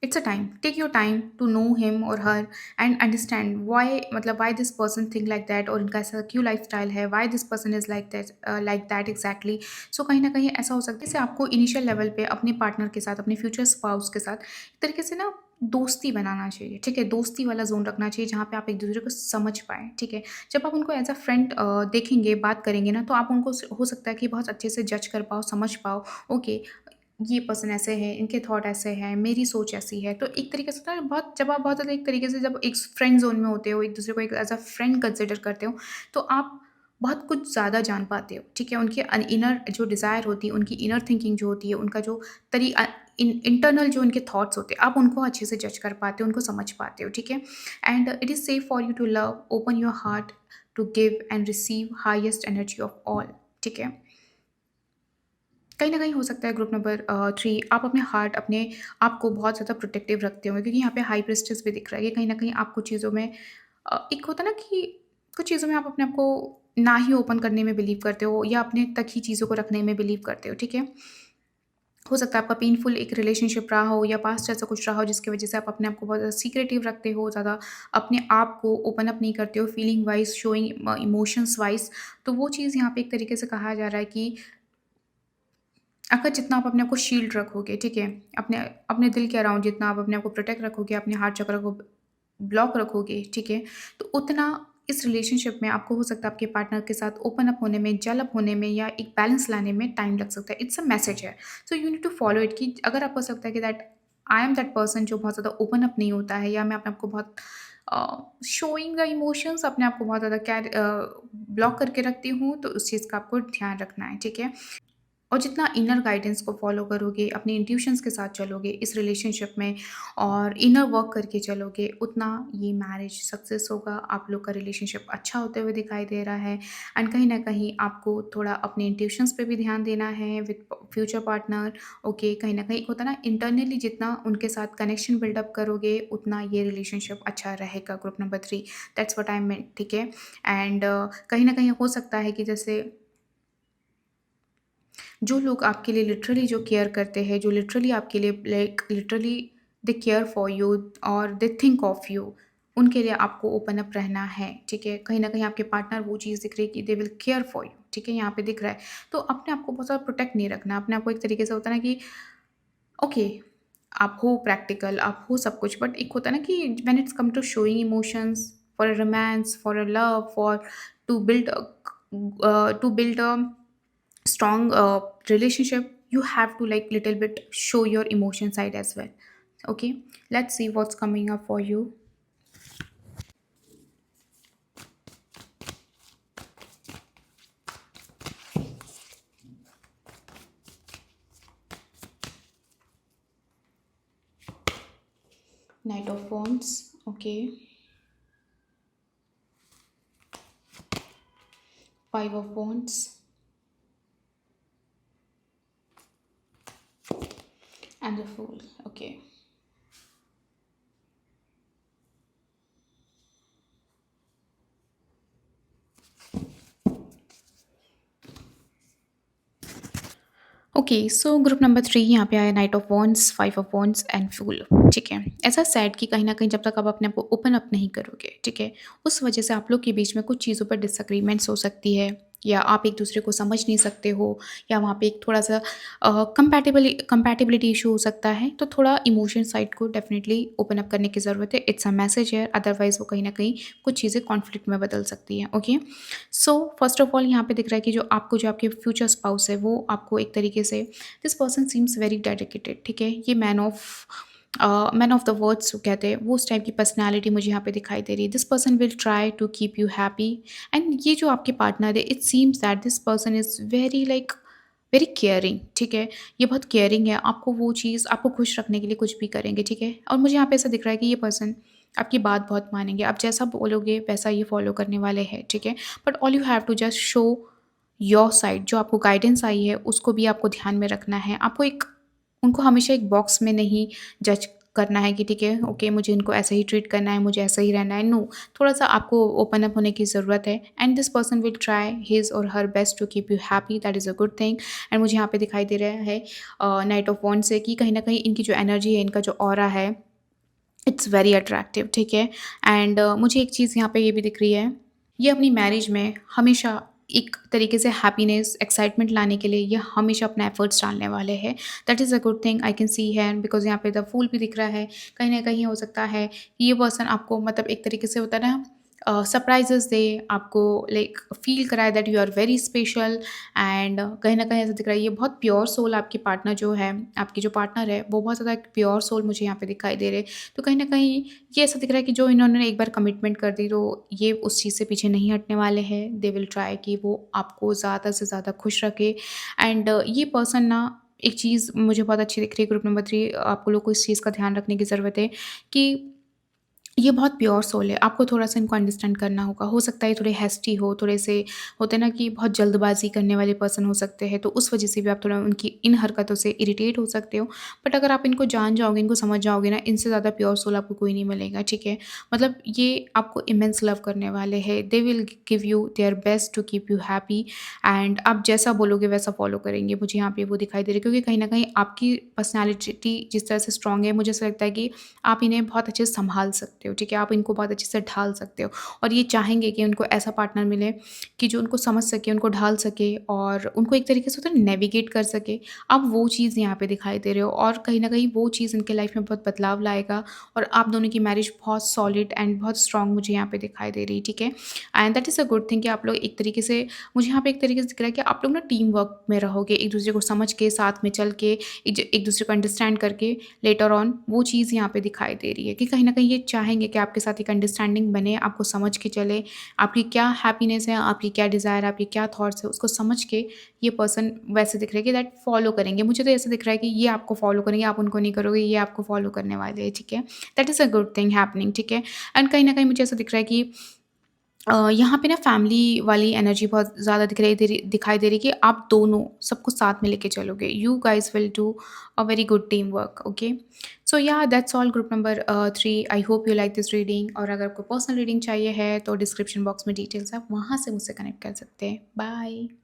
it's a time, take your time to know him और हर, एंड अंडरस्टैंड व्हाई, मतलब why this person think like that, और इनका ऐसा क्यों लाइफस्टाइल है, why this person is like that exactly. So कहीं ना कहीं ऐसा हो सकता है जैसे आपको इनिशियल लेवल पे अपने पार्टनर के साथ, अपने फ्यूचर स्पाउस के साथ एक तरीके से ना दोस्ती बनाना चाहिए, ठीक है? दोस्ती वाला ज़ोन रखना चाहिए जहाँ पे आप एक-दूसरे को समझ पाएँ, ठीक है? जब आप उनको एज़ अ फ्रेंड देखेंगे, बात करेंगे ना, तो आप उनको हो सकता है कि बहुत अच्छे से जज कर पाओ, समझ पाओ, ओके, ये पर्सन ऐसे है, इनके थॉट ऐसे हैं, मेरी सोच ऐसी है। तो एक तरीके से ना बहुत जब आप बहुत ज़्यादा एक तरीके से जब एक फ्रेंड ज़ोन में होते हो, एक-दूसरे को एक एज़ अ फ्रेंड कंसिडर करते हो, तो आप बहुत कुछ ज़्यादा जान पाते हो, ठीक है? उनके इनर जो डिज़ायर होती है, उनकी इनर थिंकिंग जो होती है, उनका जो इंटरनल जो उनके थॉट्स होते हैं, आप उनको अच्छे से जज कर पाते हो, उनको समझ पाते हो, ठीक है? And it is safe for you to love, open your heart to give and receive highest energy of all, ठीक है? कहीं न कहीं हो सकता है ग्रुप नंबर 3 आप अपने हार्ट अपने आप को बहुत ज़्यादा प्रोटेक्टिव रखते होंगे, क्योंकि यहाँ पे हाई प्रीस्टेस भी दिख रहा है कि कहीं न कहीं आप कुछ चीज़ों में एक होता है ना कि कुछ चीज़ों में आप अपने आप को ना ही ओपन करने में बिलीव करते हो या अपने तक ही चीज़ों को रखने में बिलीव करते हो, ठीक है? हो सकता है आपका पेनफुल एक रिलेशनशिप रहा हो या पास्ट ऐसा कुछ रहा हो जिसकी वजह से आप अपने आप को बहुत ज़्यादा सीक्रेटिव रखते हो, ज़्यादा अपने आप को ओपन अप नहीं करते हो feeling wise, showing emotions wise. तो वो चीज़ यहाँ पे एक तरीके से कहा जा रहा है कि अगर जितना आप अपने आप को शील्ड रखोगे, ठीक है? अपने अपने दिल के अराउंड जितना आप अपने आप को प्रोटेक्ट रखोगे, अपने हार्ट चक्र को ब्लॉक रखोगे, ठीक है? तो उतना इस रिलेशनशिप में आपको हो सकता है आपके पार्टनर के साथ ओपन अप होने में, जेल अप होने में या एक बैलेंस लाने में टाइम लग सकता है। इट्स अ मैसेज है। So you need to follow it कि अगर आपको ऐसा लगता है कि that I am that person जो बहुत ज़्यादा ओपन अप नहीं होता है या मैं अपने आप को बहुत शोइंग द इमोशंस अपने आप को बहुत ज़्यादा ब्लॉक करके रखती हूँ, तो उस चीज़ का आपको ध्यान रखना है, ठीक है? और जितना इनर गाइडेंस को फॉलो करोगे, अपने इंट्यूशंस के साथ चलोगे इस रिलेशनशिप में और इनर वर्क करके चलोगे, उतना ये मैरिज सक्सेस होगा। आप लोग का रिलेशनशिप अच्छा होते हुए दिखाई दे रहा है एंड कहीं न कहीं आपको थोड़ा अपने इंट्यूशंस पे भी ध्यान देना है विद फ्यूचर पार्टनर। ओके, कहीं न कहीं एक होता है ना इंटरनली जितना उनके साथ कनेक्शन बिल्डअप करोगे, उतना ये रिलेशनशिप अच्छा रहेगा group number 3 that's what I meant, ठीक है? एंड कहीं न कहीं हो सकता है कि जैसे जो लोग आपके लिए लिटरली जो केयर करते हैं, जो लिटरली आपके लिए like literally they care for you और दे थिंक ऑफ यू, उनके लिए आपको ओपन अप रहना है, ठीक है? कहीं न कहीं आपके पार्टनर वो चीज़ दिख रही है कि they will care for you, ठीक है? यहाँ पे दिख रहा है। तो अपने आप को बहुत ज़्यादा प्रोटेक्ट नहीं रखना, अपने आप को एक तरीके से होता है ना कि ओके, आप हो प्रैक्टिकल, आप हो सब कुछ, बट एक होता है ना कि when it's come to showing emotions for a romance, for a love, for to build to build a strong relationship, you have to like little bit show your emotion side as well. Okay, let's see what's coming up for you. Knight of Wands, okay. Five of Wands and the Fool, okay. Okay, so group number 3 यहाँ पे आया knight of wands, 5 of wands and fool, ठीक है। ऐसा sad कि कहीं न कहीं जब तक आप अपने आप को ओपन अप नहीं करोगे, ठीक है, उस वजह से आप लोग के बीच में कुछ चीज़ों पर डिसएग्रीमेंट्स हो सकती है या आप एक-दूसरे को समझ नहीं सकते हो या वहाँ पे एक थोड़ा-सा कंपैटिबिलिटी इश्यू हो सकता है, तो थोड़ा इमोशन साइड को डेफ़िनिटली ओपन अप करने की ज़रूरत है। इट्स अ मैसेज है, अदरवाइज़ वो कहीं न कहीं कुछ चीज़ें कॉन्फ्लिक्ट में बदल सकती हैं, okay. So first of all यहाँ पे दिख रहा है कि जो आपके फ्यूचर स्पाउस है वो आपको एक तरीके से this person seems very dedicated, ठीक है? ये मैन ऑफ द वर्ड्स जो कहते हैं वो उस टाइप की पर्सनैलिटी मुझे यहाँ पे दिखाई दे रही है। This person will try to keep you happy and ये जो आपके पार्टनर है it seems that this person is very like very caring, ठीक है? ये बहुत केयरिंग है, आपको वो चीज़ आपको खुश रखने के लिए कुछ भी करेंगे, ठीक है? और मुझे यहाँ पे ऐसा दिख रहा है कि ये पर्सन आपकी बात बहुत मानेंगे, आप जैसा बोलोगे वैसा ये फॉलो करने वाले हैं, ठीक है? But all you have to just show your side, जो आपको गाइडेंस आई है उसको भी आपको ध्यान में रखना है। आपको एक उनको हमेशा एक बॉक्स में नहीं जज करना है कि ठीक है, ओके, मुझे इनको ऐसे ही ट्रीट करना है, मुझे ऐसा ही रहना है। नो, थोड़ा-सा आपको ओपन अप होने की ज़रूरत है and this person will try his और her best to keep you happy, that is a good thing. And मुझे यहाँ पे दिखाई दे रहा है नाइट ऑफ वॉन्ड्स से कि कहीं न कहीं इनकी जो एनर्जी है, इनका जो ऑरा है, इट्स वेरी अट्रैक्टिव, ठीक है? एंड मुझे एक चीज़ यहाँ पे ये भी दिख रही है, ये अपनी मैरिज में हमेशा एक तरीके से हैप्पीनेस, एक्साइटमेंट लाने के लिए ये हमेशा अपना एफर्ट्स डालने वाले हैं। That is a good thing I can see है, बिकॉज़ यहाँ पे द फूल भी दिख रहा है। कहीं न कहीं हो सकता है कि ये पर्सन आपको मतलब एक तरीके से होता है ना सरप्राइज़ेज़ दे, आपको लाइक फ़ील कराए that you are very special. And कहीं न कहीं ऐसा दिख रहा है ये बहुत प्योर सोल आपकी पार्टनर जो है, आपकी जो पार्टनर है वो बहुत ज़्यादा एक प्योर सोल मुझे यहाँ पे दिखाई दे रहे हैं। तो कहीं न कहीं ये ऐसा दिख रहा है कि जो इन्होंने एक बार कमिटमेंट कर दी तो ये उस चीज़ से पीछे नहीं हटने वाले हैं। दे विल ट्राई कि वो आपको ज़्यादा से ज़्यादा खुश रखे। एंड ये पर्सन ना एक चीज़ मुझे बहुत अच्छी दिख रही है ग्रुप नंबर 3, आपको लोग को इस चीज़ का ध्यान रखने की ज़रूरत है कि ये बहुत प्योर सोल है, आपको थोड़ा-सा इनको अंडरस्टैंड करना होगा। हो सकता है ये थोड़े हेस्टी हो, थोड़े से होते हैं ना कि बहुत जल्दबाज़ी करने वाले पर्सन हो सकते हैं, तो उस वजह से भी आप थोड़ा उनकी इन हरकतों से इरिटेट हो सकते हो। बट अगर आप इनको जान जाओगे, इनको समझ जाओगे ना, इनसे ज़्यादा प्योर सोल आपको कोई नहीं मिलेगा, ठीक है? मतलब ये आपको इमेंस लव करने वाले हैं, they will give you their best to keep you happy. And आप जैसा बोलोगे वैसा फ़ॉलो करेंगे, मुझे यहाँ पे वो दिखाई दे रहा है, क्योंकि कहीं न कहीं आपकी पर्सनैलिटी जिस तरह से स्ट्रॉन्ग है, मुझे ऐसा लगता है कि आप इन्हें बहुत अच्छे से सँभाल सकते हो, ठीक है? आप इनको बहुत अच्छे से ढाल सकते हो और ये चाहेंगे कि उनको ऐसा पार्टनर मिले कि जो उनको समझ सके, उनको ढाल सके और उनको एक तरीके से होता है नेविगेट कर सके। आप वो चीज़ यहाँ पे दिखाई दे रहे हो और कहीं न कहीं वो चीज़ इनके लाइफ़ में बहुत बदलाव लाएगा और आप दोनों की मैरिज बहुत सॉलिड एंड बहुत स्ट्रॉन्ग मुझे यहाँ पे दिखाई दे रही है, ठीक है? And that is a good thing कि आप लोग एक तरीके से मुझे यहाँ पे एक तरीके से दिख रहा है कि आप लोग ना टीम वर्क में रहोगे, एक-दूसरे को समझ के, साथ में चल के, एक-दूसरे को अंडरस्टैंड करके लेटर ऑन वो चीज़ यहाँ पे दिखाई दे रही है कि कहीं न कहीं ये चाहेंगे कि आपके साथ एक अंडरस्टैंडिंग बने, आपको समझ के चले, आपकी क्या हैप्पीनेस है, आपकी क्या डिज़ायर है, आपके क्या थॉट्स हैं, उसको समझ के ये पर्सन वैसे दिख रहा है कि दैट फ़ॉलो करेंगे। मुझे तो ऐसा दिख रहा है कि ये आपको फ़ॉलो करेंगे, आप उनको नहीं करोगे, ये आपको फ़ॉलो करने वाले हैं, ठीक है? That is a good thing happening, ठीक है? एंड कहीं न कहीं मुझे ऐसा दिख रहा है कि यहाँ पे ना फैमिली वाली एनर्जी बहुत ज़्यादा दिखाई दे रही कि आप दोनों सब कुछ साथ में लेके चलोगे। You guys will do a very good team work, okay? So yeah that's all group number 3। I hope you like this reading और अगर आपको पर्सनल रीडिंग चाहिए है तो डिस्क्रिप्शन बॉक्स में डिटेल्स है, आप वहाँ से मुझसे कनेक्ट कर सकते हैं। बाय।